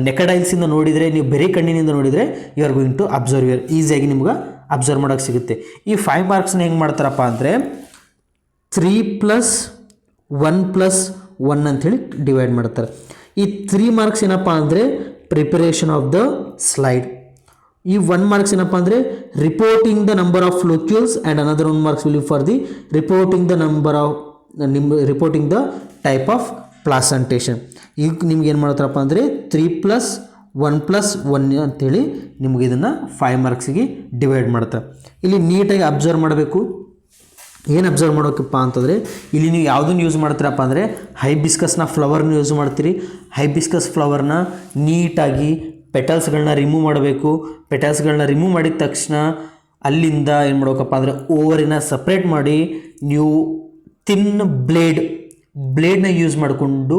ನೆಕೆಡ್ ಐಲ್ಸಿಂದ ನೋಡಿದರೆ, ನೀವು ಬೇರೆ ಕಣ್ಣಿನಿಂದ ನೋಡಿದರೆ you are going to observe ಈಸಿಯಾಗಿ ನಿಮ್ಗೆ ಅಬ್ಸರ್ವ್ ಮಾಡೋಕ್ಕೆ ಸಿಗುತ್ತೆ. ಈ 5 ಮಾರ್ಕ್ಸ್ನ ಹೆಂಗೆ ಮಾಡ್ತಾರಪ್ಪ ಅಂದರೆ 3+1+1 ಅಂಥೇಳಿ ಡಿವೈಡ್ ಮಾಡ್ತಾರೆ. ಈ 3 ಮಾರ್ಕ್ಸ್ ಏನಪ್ಪ ಅಂದರೆ ಪ್ರಿಪರೇಷನ್ ಆಫ್ ದ ಸ್ಲೈಡ್. ಈ 1 ಮಾರ್ಕ್ಸ್ ಏನಪ್ಪ ಅಂದರೆ reporting the number of locules and another 1 marks will for the reporting the type of placentation. ಈಗ ನಿಮ್ಗೆ ಏನು ಮಾಡ್ತಾರಪ್ಪ ಅಂದರೆ 3+1+1 ಅಂಥೇಳಿ ನಿಮ್ಗೆ ಇದನ್ನು 5 ಮಾರ್ಕ್ಸಿಗೆ ಡಿವೈಡ್ ಮಾಡ್ತಾರೆ. ಇಲ್ಲಿ ನೀಟಾಗಿ ಅಬ್ಸರ್ವ್ ಮಾಡಬೇಕು. ಏನು ಅಬ್ಸರ್ವ್ ಮಾಡೋಕ್ಕಪ್ಪ ಅಂತಂದರೆ, ಇಲ್ಲಿ ನೀವು ಯಾವುದನ್ನು ಯೂಸ್ ಮಾಡ್ತೀರಪ್ಪ ಅಂದರೆ ಹೈಬಿಸ್ಕಸ್ನ ಫ್ಲವರ್ನ ಯೂಸ್ ಮಾಡ್ತೀರಿ. ಹೈಬಿಸ್ಕಸ್ ಫ್ಲವರ್ನ ನೀಟಾಗಿ ಪೆಟಲ್ಸ್ಗಳನ್ನ ರಿಮೂವ್ ಮಾಡಬೇಕು. ಪೆಟಲ್ಸ್ಗಳನ್ನ ರಿಮೂವ್ ಮಾಡಿದ ತಕ್ಷಣ ಅಲ್ಲಿಂದ ಏನು ಮಾಡ್ಬೇಕಪ್ಪ ಅಂದರೆ ಓವರಿನ ಸಪ್ರೇಟ್ ಮಾಡಿ ನೀವು ಬ್ಲೇಡ್ನ ಯೂಸ್ ಮಾಡಿಕೊಂಡು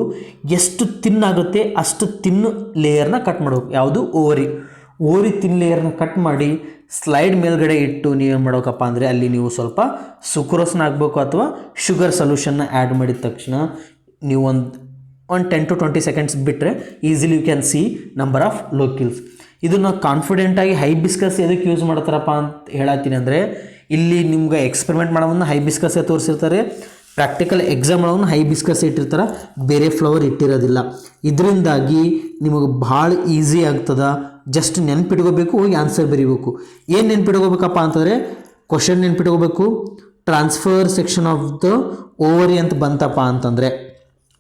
ಎಷ್ಟು ತಿನ್ನಾಗುತ್ತೆ ಅಷ್ಟು ತಿನ್ನು ಲೇಯರ್ನ ಕಟ್ ಮಾಡಬೇಕು. ಯಾವುದು ಓವರಿ ತಿನ್ ಲೇಯರ್ನ ಕಟ್ ಮಾಡಿ ಸ್ಲೈಡ್ ಮೇಲ್ಗಡೆ ಇಟ್ಟು ನೀವೇನು ಮಾಡೋಕಪ್ಪ ಅಂದರೆ ಅಲ್ಲಿ ನೀವು ಸ್ವಲ್ಪ ಸುಕ್ರೋಸ್ನ ಹಾಕಬೇಕು ಅಥವಾ ಶುಗರ್ ಸೊಲ್ಯೂಷನ್ನ ಆ್ಯಡ್ ಮಾಡಿದ ತಕ್ಷಣ ನೀವು ಒಂದು 10 to 20 ಸೆಕೆಂಡ್ಸ್ ಬಿಟ್ಟರೆ easily you can see number of locules. ಇದನ್ನು ಕಾನ್ಫಿಡೆಂಟಾಗಿ ಹೈಬಿಸ್ಕಸ್ ಎದಕ್ಕೆ ಯೂಸ್ ಮಾಡ್ತಾರಪ್ಪ ಅಂತ ಹೇಳತ್ತೀನಿ ಅಂದರೆ, ಇಲ್ಲಿ ನಿಮ್ಗೆ ಎಕ್ಸ್ಪೆರಿಮೆಂಟ್ ಮಾಡೋದನ್ನ ಹೈಬಿಸ್ಕಸ್ಸೇ ತೋರಿಸಿರ್ತಾರೆ, ಪ್ರಾಕ್ಟಿಕಲ್ ಎಕ್ಸಾಮ್ ಒಳಗೂ ಹೈಬಿಸ್ಕಸ್ ಇಟ್ಟಿರ್ತಾರೆ, ಬೇರೆ ಫ್ಲವರ್ ಇಟ್ಟಿರೋದಿಲ್ಲ. ಇದರಿಂದಾಗಿ ನಿಮಗೆ ಭಾಳ ಈಸಿ ಆಗ್ತದೆ. ಜಸ್ಟ್ ನೆನ್ಪಿಟ್ಕೋಬೇಕು, ಹೋಗಿ ಆನ್ಸರ್ ಬರೀಬೇಕು. ಏನು ನೆನ್ಪಿಟ್ಕೋಬೇಕಪ್ಪ ಅಂತಂದರೆ ಕ್ವಶನ್ ನೆನ್ಪಿಟ್ಕೋಬೇಕು. Transfer section of the ovary ಅಂತ ಬಂತಪ್ಪ ಅಂತಂದರೆ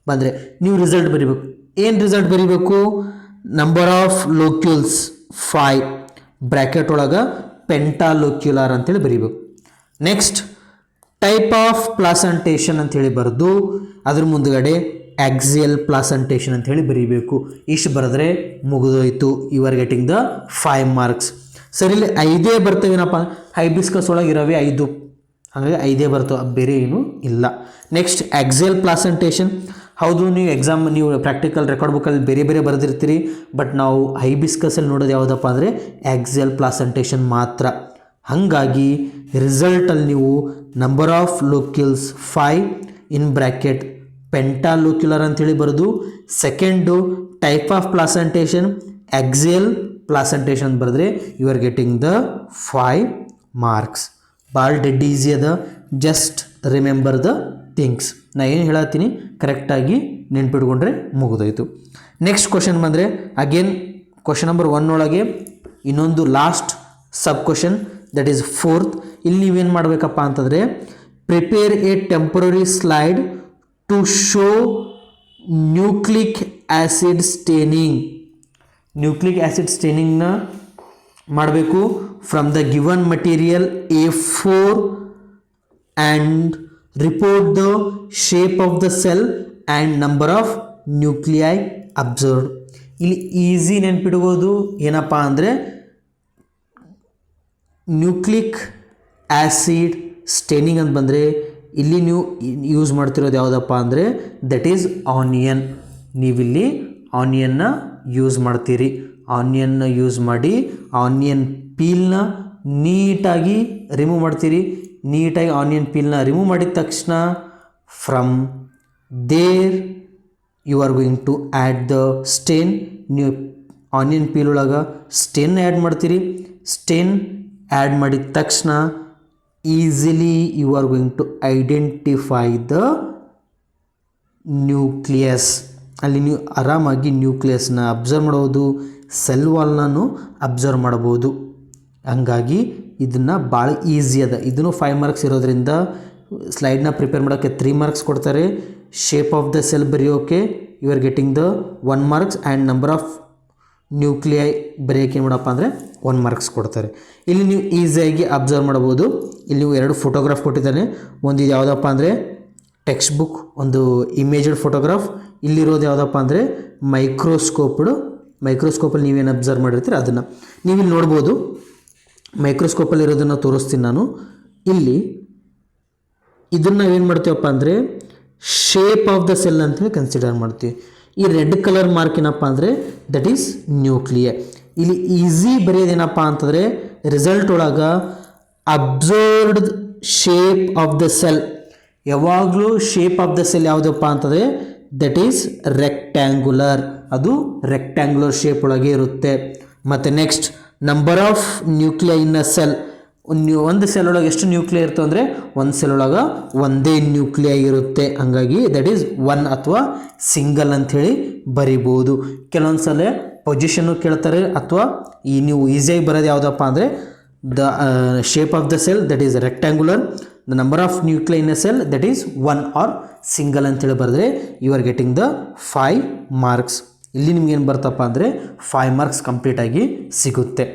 ಬಂದರೆ ನೀವು ರಿಸಲ್ಟ್ ಬರೀಬೇಕು. ಏನು ರಿಸಲ್ಟ್ ಬರೀಬೇಕು? ನಂಬರ್ ಆಫ್ ಲೋಕ್ಯೂಲ್ಸ್ 5 ಬ್ರ್ಯಾಕೆಟ್ ಒಳಗೆ ಪೆಂಟಾಲೋಕ್ಯುಲಾರ್ ಅಂತೇಳಿ ಬರೀಬೇಕು. ನೆಕ್ಸ್ಟ್ ಟೈಪ್ ಆಫ್ ಪ್ಲಾಸಂಟೇಷನ್ ಅಂಥೇಳಿ ಬರೆದು ಅದ್ರ ಮುಂದುಗಡೆ ಆಕ್ಸಿಯಲ್ ಪ್ಲಾಸಂಟೇಷನ್ ಅಂಥೇಳಿ ಬರೀಬೇಕು. ಇಷ್ಟು ಬರೆದ್ರೆ ಮುಗಿದೋಯ್ತು. You are getting the 5 marks. ಸರಿ, ಇಲ್ಲಿ 5 ಬರ್ತವೇನಪ್ಪ, ಹೈಬಿಸ್ಕಸ್ ಒಳಗೆ ಇರೋವೆ 5, ಹಾಗಾಗಿ 5 ಬರ್ತವೆ, ಬೇರೆ ಏನೂ ಇಲ್ಲ. Next axial placentation. ಹೌದು, ನೀವು ಪ್ರಾಕ್ಟಿಕಲ್ ರೆಕಾರ್ಡ್ ಬುಕ್ಕಲ್ಲಿ ಬೇರೆ ಬೇರೆ ಬರೆದಿರ್ತೀರಿ, ಬಟ್ ನಾವು ಹೈಬಿಸ್ಕಸಲ್ಲಿ ನೋಡೋದು ಯಾವುದಪ್ಪ ಅಂದರೆ ಆಕ್ಸಿಯಲ್ ಪ್ಲಾಸಂಟೇಷನ್ ಮಾತ್ರ. ಹಾಗಾಗಿ ರಿಸಲ್ಟಲ್ಲಿ ನೀವು number of locules 5 in bracket pentalocular ಅಂಥೇಳಿ ಬರೆದು, second type of placentation axial placentation ಬರೆದ್ರೆ you are getting the 5 marks. ಭಾಳ ಡೆಡ್ ಈಸಿ ಅದ. Just remember the things. ನಾ ಏನು ಹೇಳತ್ತೀನಿ ಕರೆಕ್ಟಾಗಿ ನೆನ್ಪಿಟ್ಕೊಂಡ್ರೆ ಮುಗಿದೋಯ್ತು. ನೆಕ್ಸ್ಟ್ ಕ್ವಶನ್ ಬಂದರೆ ಅಗೇನ್ ಕ್ವಶನ್ ನಂಬರ್ 1 ಒಳಗೆ ಇನ್ನೊಂದು last sub question, that is 4th. ಇಲ್ಲಿ ನೀವೇನು ಮಾಡಬೇಕಪ್ಪ ಅಂತಂದರೆ prepare a temporary slide to show nucleic acid staining. Nucleic acid ಸ್ಟೇನಿಂಗ್ನ ಮಾಡಬೇಕು from the given material A4 and report the shape of the cell and number of nuclei observed. ಇಲ್ಲಿ easy ನೆನ್ಪಿಡ್ಬೋದು ಏನಪ್ಪ ಅಂದರೆ nucleic acid staining ಅಂತ ಬಂದರೆ ಇಲ್ಲಿ ನೀವು use ಮಾಡ್ತಿರೋದು ಯಾವುದಪ್ಪ ಅಂದರೆ ದಟ್ ಈಸ್ ಆನಿಯನ್. ನೀವಿಲ್ಲಿ ಆನಿಯನ್ನ ಯೂಸ್ ಮಾಡ್ತೀರಿ. ಆನಿಯನ್ನ ಯೂಸ್ ಮಾಡಿ ಆನಿಯನ್ ಪೀಲ್ನ ನೀಟಾಗಿ ರಿಮೂವ್ ಮಾಡ್ತೀರಿ. ನೀಟಾಗಿ ಆನಿಯನ್ ಪೀಲ್ನ ರಿಮೂವ್ ಮಾಡಿದ ತಕ್ಷಣ from there you are going to add the stain. ನೀವು ಆನಿಯನ್ ಪೀಲ್ ಒಳಗೆ ಸ್ಟೇನ್ ಆ್ಯಡ್ ಮಾಡ್ತೀರಿ. ಸ್ಟೇನ್ ಆ್ಯಡ್ ಮಾಡಿದ ತಕ್ಷಣ easily you are going to identify the nucleus. ಅಲ್ಲಿ ನೀವು ಆರಾಮಾಗಿ ನ್ಯೂಕ್ಲಿಯಸ್ನ ಅಬ್ಸರ್ವ್ ಮಾಡ್ಬೋದು, ಸೆಲ್ ವಾಲ್ನೂ ಅಬ್ಸರ್ವ್ ಮಾಡ್ಬೋದು. ಹಂಗಾಗಿ ಇದನ್ನು ಭಾಳ ಈಸಿ ಅದ. ಇದನ್ನು 5 ಮಾರ್ಕ್ಸ್ ಇರೋದ್ರಿಂದ ಸ್ಲೈಡ್ನ ಪ್ರಿಪೇರ್ ಮಾಡೋಕ್ಕೆ 3 ಮಾರ್ಕ್ಸ್ ಕೊಡ್ತಾರೆ. ಶೇಪ್ ಆಫ್ ದ ಸೆಲ್ ಬರೆಯೋಕೆ you are getting the 1 marks and number of nuclei ಬರೆಯೋಕೆ ಏನು ಮಾಡಪ್ಪ ಅಂದರೆ 1 ಮಾರ್ಕ್ಸ್ ಕೊಡ್ತಾರೆ. ಇಲ್ಲಿ ನೀವು ಈಸಿಯಾಗಿ ಅಬ್ಸರ್ವ್ ಮಾಡ್ಬೋದು. ಇಲ್ಲಿ ನೀವು 2 ಫೋಟೋಗ್ರಾಫ್ ಕೊಟ್ಟಿದ್ದಾನೆ. ಒಂದು ಇದು ಯಾವುದಪ್ಪ ಅಂದರೆ ಟೆಕ್ಸ್ಟ್ ಬುಕ್, ಒಂದು ಇಮೇಜಡ್ ಫೋಟೋಗ್ರಾಫ್. ಇಲ್ಲಿರೋದು ಯಾವುದಪ್ಪ ಅಂದರೆ ಮೈಕ್ರೋಸ್ಕೋಪಲ್ಲಿ ನೀವೇನು ಅಬ್ಸರ್ವ್ ಮಾಡಿರ್ತೀರ ಅದನ್ನು ನೀವಿಲ್ಲಿ ನೋಡ್ಬೋದು. ಮೈಕ್ರೋಸ್ಕೋಪಲ್ಲಿ ಇರೋದನ್ನು ತೋರಿಸ್ತೀನಿ ನಾನು. ಇಲ್ಲಿ ಇದನ್ನು ಏನು ಮಾಡ್ತೀವಪ್ಪ ಅಂದರೆ ಶೇಪ್ ಆಫ್ ದ ಸೆಲ್ ಅಂತೇಳಿ ಕನ್ಸಿಡರ್ ಮಾಡ್ತೀವಿ. ಈ ರೆಡ್ ಕಲರ್ ಮಾರ್ಕ್ ಏನಪ್ಪ ಅಂದರೆ ದಟ್ ಈಸ್ ನ್ಯೂಕ್ಲಿಯೈ. ಇಲ್ಲಿ ಈಸಿ ಬರೆಯೋದೇನಪ್ಪ ಅಂತಂದರೆ ರಿಸಲ್ಟ್ ಒಳಗೆ observed shape of the cell. ಯಾವಾಗಲೂ ಶೇಪ್ ಆಫ್ ದ ಸೆಲ್ ಯಾವುದಪ್ಪ ಅಂತಂದರೆ ದಟ್ ಈಸ್ ರೆಕ್ಟ್ಯಾಂಗುಲರ್. ಅದು ರೆಕ್ಟ್ಯಾಂಗುಲರ್ ಶೇಪ್ ಒಳಗೆ ಇರುತ್ತೆ. ಮತ್ತು next number of nuclei in a cell. ಒಂದು ಸೆಲ್ ಒಳಗೆ ಎಷ್ಟು ನ್ಯೂಕ್ಲಿಯೈ ಇರ್ತವೆ ಅಂದರೆ ಒಂದು ಸೆಲ್ ಒಳಗೆ ಒಂದೇ ನ್ಯೂಕ್ಲಿಯೈ ಇರುತ್ತೆ. ಹಂಗಾಗಿ ದಟ್ ಈಸ್ 1 ಅಥವಾ ಸಿಂಗಲ್ ಅಂಥೇಳಿ ಬರಿಬೋದು. ಕೆಲವೊಂದು ಸಲ ಪೊಸಿಷನ್ನು ಕೇಳ್ತಾರೆ, ಅಥವಾ ಈ ನೀವು ಈಸಿಯಾಗಿ ಬರೋದು ಯಾವುದಪ್ಪ ಅಂದರೆ the shape of the cell that is rectangular, the number of nuclei in a cell that is 1 or single ಅಂತೇಳಿ ಬರೆದ್ರೆ you are getting the 5 marks. ಇಲ್ಲಿ ನಿಮ್ಗೇನು ಬರ್ತಪ್ಪ ಅಂದರೆ 5 ಮಾರ್ಕ್ಸ್ ಕಂಪ್ಲೀಟಾಗಿ ಸಿಗುತ್ತೆ.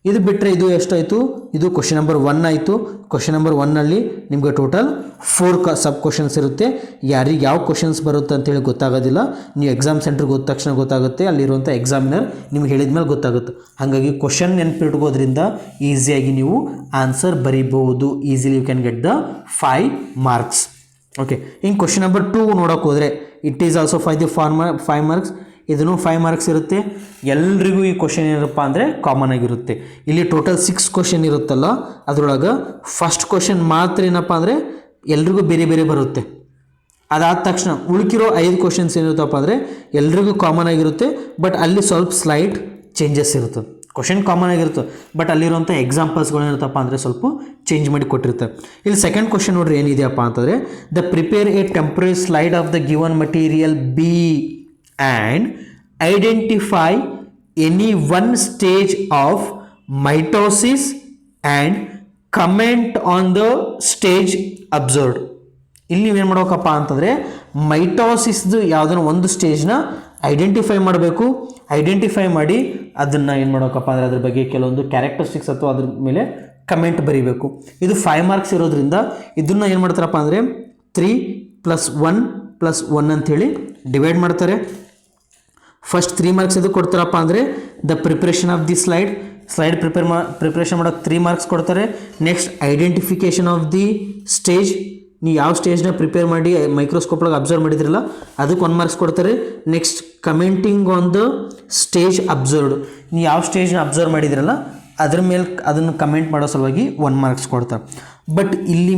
ಇದು ಬಿಟ್ಟರೆ ಇದು ಎಷ್ಟಾಯಿತು? ಇದು ಕ್ವಶನ್ ನಂಬರ್ 1 ಆಯಿತು. ಕ್ವಶನ್ ನಂಬರ್ 1ನಲ್ಲಿ ನಿಮಗೆ ಟೋಟಲ್ 4 ಸಬ್ ಕ್ವಶನ್ಸ್ ಇರುತ್ತೆ. ಯಾರಿಗೆ ಯಾವ ಕ್ವಶನ್ಸ್ ಬರುತ್ತೆ ಅಂತೇಳಿ ಗೊತ್ತಾಗೋದಿಲ್ಲ. ನೀವು ಎಕ್ಸಾಮ್ ಸೆಂಟ್ರಿಗೆ ಹೋದ ತಕ್ಷಣ ಗೊತ್ತಾಗುತ್ತೆ. ಅಲ್ಲಿರುವಂಥ ಎಕ್ಸಾಮಿನರ್ ನಿಮ್ಗೆ ಹೇಳಿದ ಮೇಲೆ ಗೊತ್ತಾಗುತ್ತೆ. ಹಾಗಾಗಿ ಕ್ವಶನ್ ನೆನಪಿಟ್ಕೋದ್ರಿಂದ ಈಸಿಯಾಗಿ ನೀವು ಆನ್ಸರ್ ಬರೀಬಹುದು. Easily you can get the 5 marks. Okay, ಹಿಂಗೆ ಕ್ವಶನ್ ನಂಬರ್ 2 ನೋಡೋಕೆ ಹೋದರೆ ಇಟ್ ಈಸ್ ಆಲ್ಸೋ 5 ಮಾರ್ಕ್ಸ್. ಇದನ್ನು 5 ಮಾರ್ಕ್ಸ್ ಇರುತ್ತೆ. ಎಲ್ರಿಗೂ ಈ ಕ್ವಶನ್ ಏನಪ್ಪ ಅಂದರೆ ಕಾಮನ್ ಆಗಿರುತ್ತೆ. ಇಲ್ಲಿ ಟೋಟಲ್ 6 ಕ್ವಶನ್ ಇರುತ್ತಲ್ಲ, ಅದರೊಳಗೆ ಫಸ್ಟ್ ಕ್ವಶನ್ ಮಾತ್ರ ಏನಪ್ಪ ಅಂದರೆ ಎಲ್ರಿಗೂ ಬೇರೆ ಬೇರೆ ಬರುತ್ತೆ. ಅದಾದ ತಕ್ಷಣ ಉಳ್ಕಿರೋ 5 ಕ್ವಶನ್ಸ್ ಏನಿರುತ್ತಪ್ಪ ಅಂದರೆ ಎಲ್ರಿಗೂ ಕಾಮನ್ ಆಗಿರುತ್ತೆ. ಬಟ್ ಅಲ್ಲಿ ಸ್ವಲ್ಪ ಸ್ಲೈಟ್ ಚೇಂಜಸ್ ಇರುತ್ತೆ. ಕ್ವಶನ್ ಕಾಮನ್ ಆಗಿರುತ್ತೆ, ಬಟ್ ಅಲ್ಲಿರುವಂಥ ಎಕ್ಸಾಂಪಲ್ಸ್ಗಳು ಏನಿರುತ್ತಪ್ಪ ಅಂದರೆ ಸ್ವಲ್ಪ ಚೇಂಜ್ ಮಾಡಿ ಕೊಟ್ಟಿರ್ತಾರೆ. ಇಲ್ಲಿ ಸೆಕೆಂಡ್ ಕ್ವಶನ್ ನೋಡ್ರಿ ಏನಿದೆಯಪ್ಪ ಅಂತಂದರೆ the prepare a temporary slide of the given material B and identify any one stage of mitosis and comment on the stage observed. ಇಲ್ಲಿ ನೀವೇನು ಮಾಡ್ಬೇಕಪ್ಪ ಅಂತಂದರೆ ಮೈಟೋಸಿಸ್ದು ಯಾವುದನ್ನು ಒಂದು ಸ್ಟೇಜ್ನ ಐಡೆಂಟಿಫೈ ಮಾಡಬೇಕು. ಐಡೆಂಟಿಫೈ ಮಾಡಿ ಅದನ್ನು ಏನು ಮಾಡ್ಬೇಕಪ್ಪ ಅಂದರೆ ಅದ್ರ ಬಗ್ಗೆ ಕೆಲವೊಂದು ಕ್ಯಾರೆಕ್ಟರಿಸ್ಟಿಕ್ಸ್ ಅಥವಾ ಅದ್ರ ಮೇಲೆ ಕಮೆಂಟ್ ಬರೀಬೇಕು. ಇದು 5 ಮಾರ್ಕ್ಸ್ ಇರೋದ್ರಿಂದ ಇದನ್ನು ಏನು ಮಾಡ್ತಾರಪ್ಪ ಅಂದರೆ 3 + 1 + 1 ಅಂಥೇಳಿ ಡಿವೈಡ್ ಮಾಡ್ತಾರೆ. ಫಸ್ಟ್ 3 ಮಾರ್ಕ್ಸ್ ಇದು ಕೊಡ್ತಾರಪ್ಪ ಅಂದರೆ the preparation of the slide preparation ಮಾಡೋಕ್ಕೆ 3 ಮಾರ್ಕ್ಸ್ ಕೊಡ್ತಾರೆ. Next identification of the stage, ನೀವು ಯಾವ ಸ್ಟೇಜ್ನ ಪ್ರಿಪೇರ್ ಮಾಡಿ ಮೈಕ್ರೋಸ್ಕೋಪ್ ಒಳಗೆ ಅಬ್ಸರ್ವ್ ಮಾಡಿದ್ರಲ್ಲ ಅದಕ್ಕೆ 1 ಮಾರ್ಕ್ಸ್ ಕೊಡ್ತಾರೆ. Next commenting on the stage observed, ನೀವು ಯಾವ ಸ್ಟೇಜ್ನ ಅಬ್ಸರ್ವ್ ಮಾಡಿದ್ರಲ್ಲ ಅದ್ರ ಮೇಲೆ ಅದನ್ನು ಕಮೆಂಟ್ ಮಾಡೋ ಸಲುವಾಗಿ 1 ಮಾರ್ಕ್ಸ್ ಕೊಡ್ತಾರೆ. ಬಟ್ ಇಲ್ಲಿ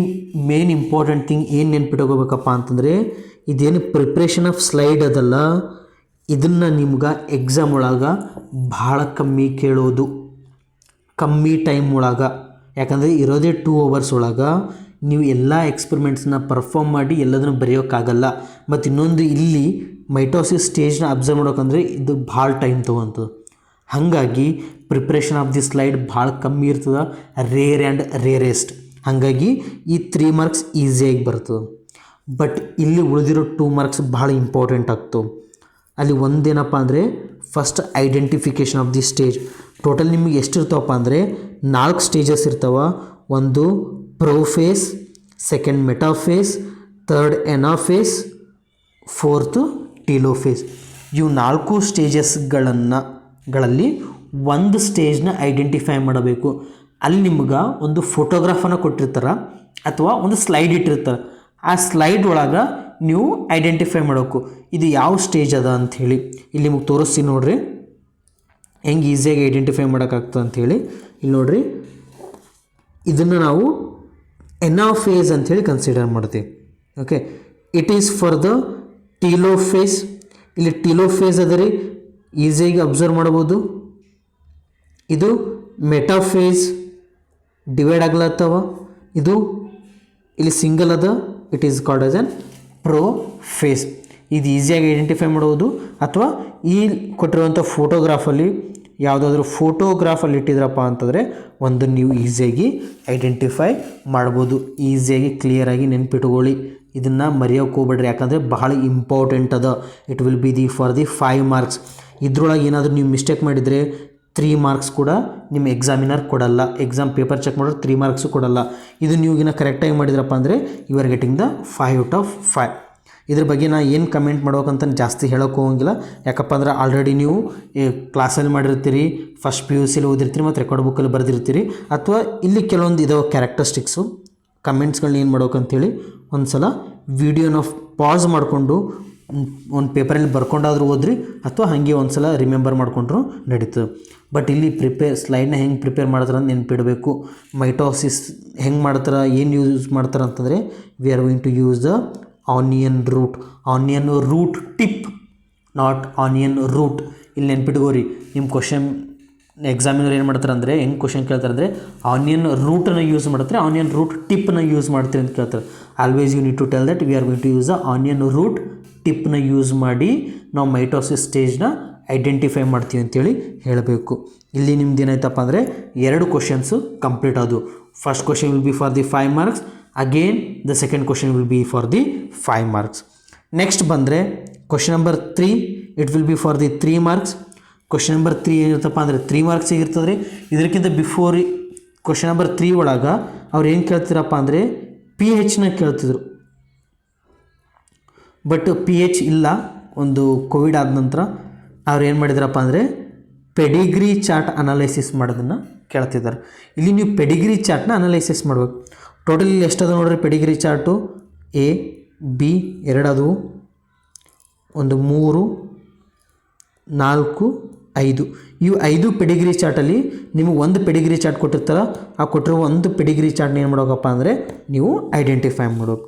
ಮೇನ್ ಇಂಪಾರ್ಟೆಂಟ್ ಥಿಂಗ್ ಏನು ನೆನ್ಪಿಟ್ಕೋಬೇಕಪ್ಪ ಅಂತಂದರೆ ಇದೇನು ಪ್ರಿಪ್ರೇಷನ್ ಆಫ್ ಸ್ಲೈಡ್ ಅದಲ್ಲ, ಇದನ್ನು ನಿಮ್ಗೆ ಎಕ್ಸಾಮ್ ಒಳಗೆ ಭಾಳ ಕಮ್ಮಿ ಕೇಳೋದು, ಕಮ್ಮಿ ಟೈಮ್ ಒಳಗೆ. ಯಾಕಂದರೆ ಇರೋದೇ 2 ಅವರ್ಸ್ ಒಳಗೆ ನೀವು ಎಲ್ಲ ಎಕ್ಸ್ಪೆರಿಮೆಂಟ್ಸ್ನ ಪರ್ಫಾರ್ಮ್ ಮಾಡಿ ಎಲ್ಲದನ್ನು ಬರೆಯೋಕ್ಕಾಗಲ್ಲ. ಮತ್ತು ಇನ್ನೊಂದು ಇಲ್ಲಿ ಮೈಟೋಸಿಸ್ ಸ್ಟೇಜ್ನ ಅಬ್ಸರ್ವ್ ಮಾಡೋಕ್ಕಂದ್ರೆ ಇದು ಭಾಳ ಟೈಮ್ ತೊಗೊಂತದೆ. ಹಾಗಾಗಿ ಪ್ರಿಪ್ರೇಷನ್ ಆಫ್ ದಿ ಸ್ಲೈಡ್ ಭಾಳ ಕಮ್ಮಿ ಇರ್ತದೆ, ರೇರ್ ಆ್ಯಂಡ್ ರೇರೆಸ್ಟ್. ಹಾಗಾಗಿ ಈ 3 ಮಾರ್ಕ್ಸ್ ಈಸಿಯಾಗಿ ಬರ್ತದೆ. ಬಟ್ ಇಲ್ಲಿ ಉಳಿದಿರೋ 2 ಮಾರ್ಕ್ಸ್ ಭಾಳ ಇಂಪಾರ್ಟೆಂಟ್ ಆಗ್ತವೆ. ಅಲ್ಲಿ ಒಂದೇನಪ್ಪ ಅಂದರೆ first identification of the stage. Total ನಿಮಗೆ ಎಷ್ಟು ಇರ್ತಾವಪ್ಪ ಅಂದರೆ 4 ಸ್ಟೇಜಸ್ ಇರ್ತಾವೆ. ಒಂದು prophase, second metaphase, third anaphase, fourth telophase. ಇವು 4 ಸ್ಟೇಜಸ್ಗಳಲ್ಲಿ ಒಂದು ಸ್ಟೇಜ್ನ ಐಡೆಂಟಿಫೈ ಮಾಡಬೇಕು. ಅಲ್ಲಿ ನಿಮ್ಗೆ ಒಂದು ಫೋಟೋಗ್ರಾಫನ್ನು ಕೊಟ್ಟಿರ್ತಾರೆ ಅಥವಾ ಒಂದು ಸ್ಲೈಡ್ ಇಟ್ಟಿರ್ತಾರೆ. ಆ ಸ್ಲೈಡ್ ಒಳಗೆ ನೀವು ಐಡೆಂಟಿಫೈ ಮಾಡಬೇಕು ಇದು ಯಾವ ಸ್ಟೇಜ್ ಅದ ಅಂಥೇಳಿ. ಇಲ್ಲಿ ನಿಮಗೆ ತೋರಿಸ್ತೀನಿ ನೋಡಿರಿ ಹೆಂಗೆ ಈಸಿಯಾಗಿ ಐಡೆಂಟಿಫೈ ಮಾಡೋಕ್ಕಾಗ್ತದೆ ಅಂಥೇಳಿ. ಇಲ್ಲಿ ನೋಡಿರಿ, ಇದನ್ನು ನಾವು ಎನಾಫೇಸ್ ಅಂಥೇಳಿ ಕನ್ಸಿಡರ್ ಮಾಡ್ತೀವಿ. Okay, it is for the telophase. ಇಲ್ಲಿ ಟೀಲೋಫೇಸ್ ಅದ ರೀ, ಈಸಿಯಾಗಿ ಅಬ್ಸರ್ವ್ ಮಾಡ್ಬೋದು. ಇದು ಮೆಟಾಫೇಸ್, ಡಿವೈಡ್ ಆಗ್ಲತ್ತವ. ಇದು ಇಲ್ಲಿ ಸಿಂಗಲ್ ಅದ, it is called as on prophase. ಇದು ಈಸಿಯಾಗಿ ಐಡೆಂಟಿಫೈ ಮಾಡ್ಬೋದು. ಅಥವಾ ಈ ಕೊಟ್ಟಿರುವಂಥ ಫೋಟೋಗ್ರಾಫಲ್ಲಿ ಯಾವುದಾದ್ರೂ ಫೋಟೋಗ್ರಾಫಲ್ಲಿ ಇಟ್ಟಿದ್ರಪ್ಪ ಅಂತಂದರೆ ಒಂದು ನೀವು ಈಸಿಯಾಗಿ ಐಡೆಂಟಿಫೈ ಮಾಡ್ಬೋದು. ಈಸಿಯಾಗಿ ಕ್ಲಿಯರಾಗಿ ನೆನ್ಪಿಟ್ಕೊಳ್ಳಿ, ಇದನ್ನು ಮರೆಯೋಕೆ ಹೋಗ್ಬೇಡ್ರಿ, ಯಾಕಂದರೆ ಬಹಳ ಇಂಪಾರ್ಟೆಂಟ್ ಅದ. It will be for the 5 marks. ಇದ್ರೊಳಗೆ ಏನಾದರೂ ನೀವು ಮಿಸ್ಟೇಕ್ ಮಾಡಿದರೆ 3 ಮಾರ್ಕ್ಸ್ ಕೂಡ ನಿಮ್ಮ ಎಕ್ಸಾಮಿನರ್ ಕೊಡಲ್ಲ. ಎಕ್ಸಾಮ್ ಪೇಪರ್ ಚೆಕ್ ಮಾಡಿದ್ರೆ 3 ಮಾರ್ಕ್ಸು ಕೊಡಲ್ಲ. ಇದು ನೀವು ಇನ್ನು ಕರೆಕ್ಟಾಗಿ ಮಾಡಿದ್ರಪ್ಪ ಅಂದರೆ ಯು ಆರ್ ಗೆಟಿಂಗ್ ದ 5/5. ಇದ್ರ ಬಗ್ಗೆ ನಾನು ಏನು ಕಮೆಂಟ್ ಮಾಡ್ಬೇಕಂತ ಜಾಸ್ತಿ ಹೇಳೋಕೆ ಹೋಗಂಗಿಲ್ಲ. ಯಾಕಪ್ಪ ಅಂದ್ರೆ ಆಲ್ರೆಡಿ ನೀವು ಕ್ಲಾಸಲ್ಲಿ ಮಾಡಿರ್ತೀರಿ, ಫಸ್ಟ್ PUCಲಿ ಓದಿರ್ತೀರಿ ಮತ್ತು ರೆಕಾರ್ಡ್ ಬುಕ್ಕಲ್ಲಿ ಬರೆದಿರ್ತೀರಿ. ಅಥವಾ ಇಲ್ಲಿ ಕೆಲವೊಂದು ಇದಾವೆ ಕ್ಯಾರೆಕ್ಟರಿಸ್ಟಿಕ್ಸು, ಕಮೆಂಟ್ಸ್ಗಳನ್ನ ಏನು ಮಾಡ್ಬೇಕಂತೇಳಿ ಒಂದು ಸಲ ವೀಡಿಯೋನ ಪಾಸ್ ಮಾಡಿಕೊಂಡು ಒಂದು ಪೇಪರಲ್ಲಿ ಬರ್ಕೊಂಡಾದ್ರೂ ಓದ್ರಿ, ಅಥವಾ ಹಾಗೆ ಒಂದು ಸಲ ರಿಮೆಂಬರ್ ಮಾಡ್ಕೊಂಡ್ರು ನಡೀತದೆ. ಬಟ್ ಇಲ್ಲಿ ಸ್ಲೈಡ್ನ ಹೆಂಗೆ ಪ್ರಿಪೇರ್ ಮಾಡ್ತಾರೆ ಅಂತ ನೆನ್ಪಿಡಬೇಕು. ಮೈಟೋಸಿಸ್ ಹೆಂಗೆ ಮಾಡ್ತಾರೆ, ಏನು ಯೂಸ್ ಮಾಡ್ತಾರೆ ಅಂತಂದರೆ we are going to use the onion root tip, not onion root. ಇಲ್ಲಿ ನೆನ್ಪಿಟ್ಕೋರಿ, ನಿಮ್ಮ ಕ್ವಶನ್ ಎಕ್ಸಾಮಿನರ್ ಏನು ಮಾಡ್ತಾರೆ ಅಂದರೆ ಹೆಂಗೆ ಕ್ವಶನ್ ಕೇಳ್ತಾರೆ ಅಂದರೆ ಆನಿಯನ್ ರೂಟನ್ನು ಯೂಸ್ ಮಾಡ್ತಾರೆ, ಆನಿಯನ್ ರೂಟ್ ಟಿಪ್ಪನ್ನ ಯೂಸ್ ಮಾಡ್ತೀರಿ ಅಂತ ಕೇಳ್ತಾರೆ. Always you need to tell that we are going to use the onion root ಟಿಪ್ನ ಯೂಸ್ ಮಾಡಿ ನಾವು ಮೈಟೋಸಿಸ್ ಸ್ಟೇಜ್ನ ಐಡೆಂಟಿಫೈ ಮಾಡ್ತೀವಿ ಅಂತೇಳಿ ಹೇಳಬೇಕು. ಇಲ್ಲಿ ನಿಮ್ದು ಏನಾಯ್ತಪ್ಪ ಅಂದರೆ 2 ಕ್ವಶನ್ಸು ಕಂಪ್ಲೀಟ್ ಆದವು. First question will be for the 5 marks, again the second question will be for the 5 marks. Next ಬಂದರೆ question number 3, it will be for the 3 marks. Question number 3 ಏನಿರುತ್ತಪ್ಪ ಅಂದರೆ 3 ಮಾರ್ಕ್ಸ್ ಇರ್ತದೆ ರೀ. ಇದಕ್ಕಿಂತ ಬಿಫೋರ್ ಕ್ವಶನ್ ನಂಬರ್ 3 ಒಳಗೆ ಅವ್ರು ಏನು ಕೇಳ್ತಿರಪ್ಪ ಅಂದರೆ PHನ ಕೇಳ್ತಿದ್ರು. ಬಟ್ PH ಇಲ್ಲ, ಒಂದು ಕೋವಿಡ್ ಆದ ನಂತರ ಅವ್ರು ಏನು ಮಾಡಿದಾರಪ್ಪ ಅಂದರೆ ಪೆಡಿಗ್ರಿ ಚಾರ್ಟ್ ಅನಾಲೈಸಿಸ್ ಮಾಡೋದನ್ನು ಕೇಳ್ತಿದ್ದಾರೆ. ಇಲ್ಲಿ ನೀವು ಪೆಡಿಗ್ರಿ ಚಾರ್ಟ್ನ ಅನಾಲೈಸಿಸ್ ಮಾಡಬೇಕು. ಟೋಟಲ್ ಇಲ್ಲಿ ಎಷ್ಟದ ನೋಡ್ರಿ ಪೆಡಿಗ್ರಿ ಚಾರ್ಟು, A, B 2 ಅದವು, ಒಂದು 3, 4, 5. ಇವು 5 ಪೆಡಿಗ್ರಿ ಚಾರ್ಟಲ್ಲಿ ನಿಮಗೆ ಒಂದು ಪೆಡಿಗ್ರಿ ಚಾರ್ಟ್ ಕೊಟ್ಟಿರ್ತಾರೆ. ಆ ಕೊಟ್ಟಿರೋ ಒಂದು ಪೆಡಿಗ್ರಿ ಚಾರ್ಟ್ನ ಏನು ಮಾಡೋಕಪ್ಪ ಅಂದರೆ ನೀವು ಐಡೆಂಟಿಫೈ ಮಾಡೋಕೆ.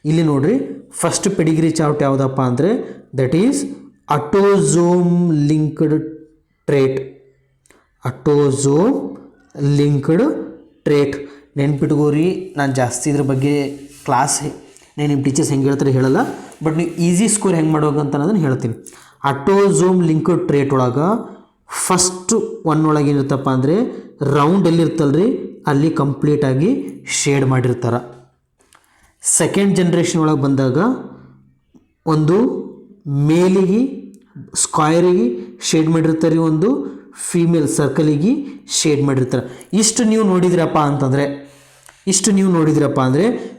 ಇಲ್ಲಿ ನೋಡಿರಿ, ಫಸ್ಟ್ ಪೆಡಿಗ್ರಿ ಚಾರ್ಟ್ ಯಾವುದಪ್ಪ ಅಂದರೆ that is autosome linked trait. ನೆನ್ಪಿಟ್ಕೋರಿ, ನಾನು ಜಾಸ್ತಿ ಇದ್ರ ಬಗ್ಗೆ ಕ್ಲಾಸ್ ನಿಮ್ಮ ಟೀಚರ್ಸ್ ಹೆಂಗೆ ಹೇಳ್ತಾರೆ ಹೇಳಲ್ಲ, ಬಟ್ ನೀವು ಈಸಿ ಸ್ಕೋರ್ ಹೆಂಗೆ ಮಾಡ್ಬೇಕಂತ ಅನ್ನೋದನ್ನು ಹೇಳ್ತೀನಿ. ಆಟೋಸೋಮ್ ಲಿಂಕ್ಡ್ ಟ್ರೇಟ್ ಒಳಗೆ ಫಸ್ಟ್ ಒನ್ ಒಳಗೆ ಏನಿರ್ತಪ್ಪ ಅಂದರೆ ರೌಂಡ್ ಎಲ್ಲಿರ್ತಲ್ಲ ರೀ ಅಲ್ಲಿ ಕಂಪ್ಲೀಟಾಗಿ ಶೇಡ್ ಮಾಡಿರ್ತಾರೆ. ಸೆಕೆಂಡ್ ಜನ್ರೇಷನ್ ಒಳಗೆ ಬಂದಾಗ ಒಂದು ಮೇಲಿಗೆ ಸ್ಕ್ವೈರಿಗೆ ಶೇಡ್ ಮಾಡಿರ್ತಾರೆ, ಒಂದು ಫೀಮೇಲ್ ಸರ್ಕಲಿಗೆ ಶೇಡ್ ಮಾಡಿರ್ತಾರೆ. ಇಷ್ಟು ನೀವು ನೋಡಿದ್ರಪ್ಪ ಅಂತಂದರೆ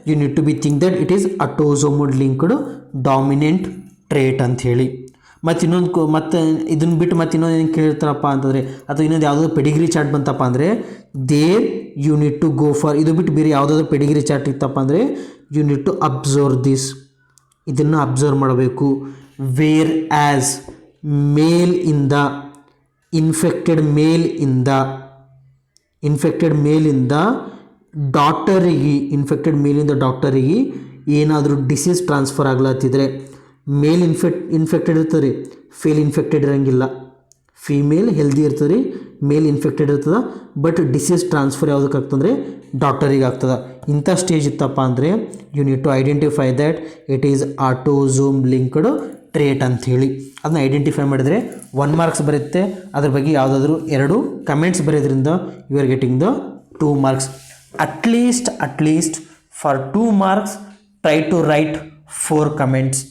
you need to be think that it is autosomal linked dominant trait ಅಂಥೇಳಿ. ಮತ್ತು ಮತ್ತು ಇದನ್ನು ಬಿಟ್ಟು ಮತ್ತೆ ಇನ್ನೊಂದು ಏನು ಕೇಳಿರ್ತಾರಪ್ಪ ಅಂತಂದರೆ, ಅಥವಾ ಇನ್ನೊಂದು ಯಾವುದಾದ್ರು ಪೆಡಿಗ್ರಿ ಚಾರ್ಟ್ ಬಂತಪ್ಪ ಅಂದರೆ there you need to go for, ಇದು ಬಿಟ್ಟು ಬೇರೆ ಯಾವುದಾದ್ರು ಪೆಡಿಗ್ರಿ ಚಾರ್ಟ್ ಇತ್ತಪ್ಪ ಅಂದರೆ you need to observe this, ಇದನ್ನು ಅಬ್ಸರ್ವ್ ಮಾಡಬೇಕು. ವೇರ್ ಆ್ಯಸ್ ಮೇಲ್ ಇಂದ ಇನ್ಫೆಕ್ಟೆಡ್ ಮೇಲಿಂದ ಡಾಕ್ಟರಿಗೆ ಏನಾದರೂ ಡಿಸೀಸ್ ಟ್ರಾನ್ಸ್ಫರ್ ಆಗ್ಲತ್ತಿದ್ರೆ, ಮೇಲ್ ಇನ್ಫೆಕ್ಟೆಡ್ ಇರ್ತದೆ ರೀ, ಫೇಲ್ ಇನ್ಫೆಕ್ಟೆಡ್ ಇರೋಂಗಿಲ್ಲ. ಫೀಮೇಲ್ ಹೆಲ್ದಿ ಇರ್ತದೆ ರೀ, ಮೇಲ್ ಇನ್ಫೆಕ್ಟೆಡ್ ಇರ್ತದೆ, ಬಟ್ ಡಿಸೀಸ್ ಟ್ರಾನ್ಸ್ಫರ್ ಯಾವುದಕ್ಕೆ ಆಗ್ತಂದರೆ ಡಾಕ್ಟರಿಗೆ ಆಗ್ತದೆ. ಇಂಥ ಸ್ಟೇಜ್ ಇತ್ತಪ್ಪ ಅಂದರೆ you need to identify that it is autosome linked trait ಅಂಥೇಳಿ. ಅದನ್ನ ಐಡೆಂಟಿಫೈ ಮಾಡಿದರೆ 1 ಮಾರ್ಕ್ಸ್ ಬರುತ್ತೆ. ಅದ್ರ ಬಗ್ಗೆ ಯಾವುದಾದ್ರೂ 2 ಕಮೆಂಟ್ಸ್ ಬರೆಯೋದ್ರಿಂದ you are getting the 2 marks. At least for 2 marks try to write 4 comments.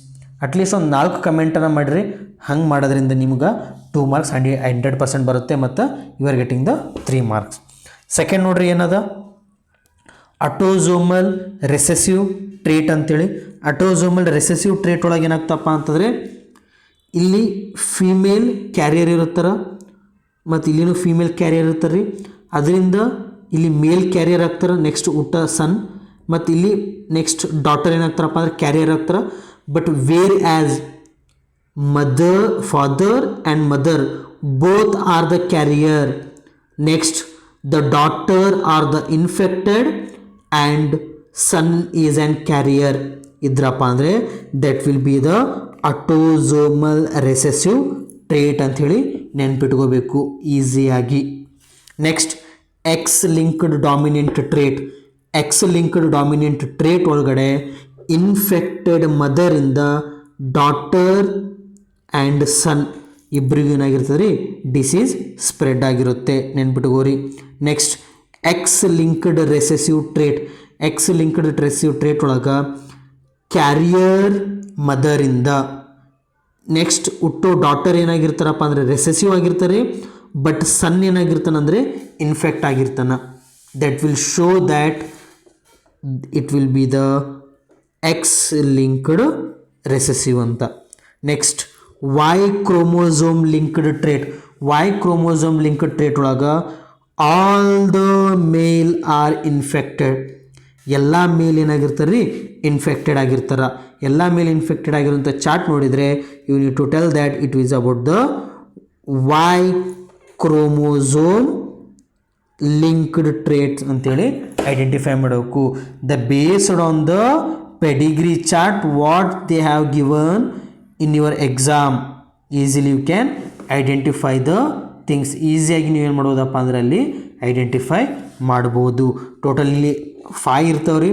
At least ಒಂದು 4 ಕಮೆಂಟನ್ನು ಮಾಡಿರಿ. ಹಂಗೆ ಮಾಡೋದ್ರಿಂದ ನಿಮ್ಗೆ 2 ಮಾರ್ಕ್ಸ್ 100% ಬರುತ್ತೆ ಮತ್ತು you are getting the 3 marks. Second ನೋಡ್ರಿ ಏನದ ಅಟೋಸೋಮಲ್ ರೆಸೆಸಿವ್ ಟ್ರೇಟ್ ಅಂತೇಳಿ. ಅಟೋಸೋಮಲ್ ರೆಸೆಸಿವ್ ಟ್ರೇಟ್ ಒಳಗೆ ಏನಾಗ್ತಪ್ಪ ಅಂತಂದರೆ ಇಲ್ಲಿ ಫೀಮೇಲ್ ಕ್ಯಾರಿಯರ್ ಇರುತ್ತಾರೆ ಮತ್ತು ಇಲ್ಲಿನೂ ಫೀಮೇಲ್ ಕ್ಯಾರಿಯರ್ ಇರ್ತಾರೆ ರೀ. ಅದರಿಂದ ಇಲ್ಲಿ ಮೇಲ್ ಕ್ಯಾರಿಯರ್ ಆಗ್ತಾರೆ, ನೆಕ್ಸ್ಟ್ ಊಟ ಸನ್, ಮತ್ತು ಇಲ್ಲಿ ನೆಕ್ಸ್ಟ್ ಡಾಟರ್ ಏನಾಗ್ತಾರಪ್ಪ ಅಂದ್ರೆ ಕ್ಯಾರಿಯರ್ ಆಗ್ತಾರೆ. But where as father and mother both are the carrier, next the daughter are the infected and son is an carrier ಇದ್ರಪ್ಪ ಅಂದರೆ that will be the autosomal recessive trait ಅಂಥೇಳಿ ನೆನ್ಪಿಟ್ಕೋಬೇಕು ಈಸಿಯಾಗಿ. Next x linked dominant trait. X linked dominant trait ಒಳಗಡೆ infected ಮದರಿಂದ daughter and son ಇಬ್ಬರಿಗೂ ಏನಾಗಿರ್ತದೆ ರೀ ಡಿಸೀಸ್ ಸ್ಪ್ರೆಡ್ ಆಗಿರುತ್ತೆ, ನೆನ್ಪಿಟ್ಕೋರಿ. Next x linked recessive trait. X linked recessive trait ಒಳಗೆ ಕ್ಯಾರಿಯರ್ ಮದರಿಂದ ನೆಕ್ಸ್ಟ್ ಹುಟ್ಟೋ ಡಾಟರ್ ಏನಾಗಿರ್ತಾರಪ್ಪ ಅಂದರೆ ರೆಸೆಸಿವ್ ಆಗಿರ್ತಾರೆ, ಬಟ್ ಸನ್ ಏನಾಗಿರ್ತಾನಂದರೆ ಇನ್ಫೆಕ್ಟ್ ಆಗಿರ್ತಾನೆ. That will show that it will be the x linked recessive ಅಂತ. Next y chromosome linked trait. Y chromosome linked trait ಒಳಗೆ all the male are infected. ಎಲ್ಲ male ಏನಾಗಿರ್ತಾರೆ ರೀ ಇನ್ಫೆಕ್ಟೆಡ್ ಆಗಿರ್ತಾರೆ. ಎಲ್ಲ ಮೇಲ್ ಇನ್ಫೆಕ್ಟೆಡ್ ಆಗಿರೋಂಥ ಚಾರ್ಟ್ ನೋಡಿದರೆ you need to tell that it is about the y chromosome linked traits ಅಂತೇಳಿ identify ಮಾಡಬೇಕು. The based on the pedigree chart what they have given in your exam easily you can identify the things. ಈಸಿಯಾಗಿ ನೀವೇನು ಮಾಡ್ಬೋದಪ್ಪ ಅಂದರೆ ಅಲ್ಲಿ identify ಮಾಡ್ಬೋದು. Total ಇಲ್ಲಿ 5 ಇರ್ತಾವೆ ರೀ.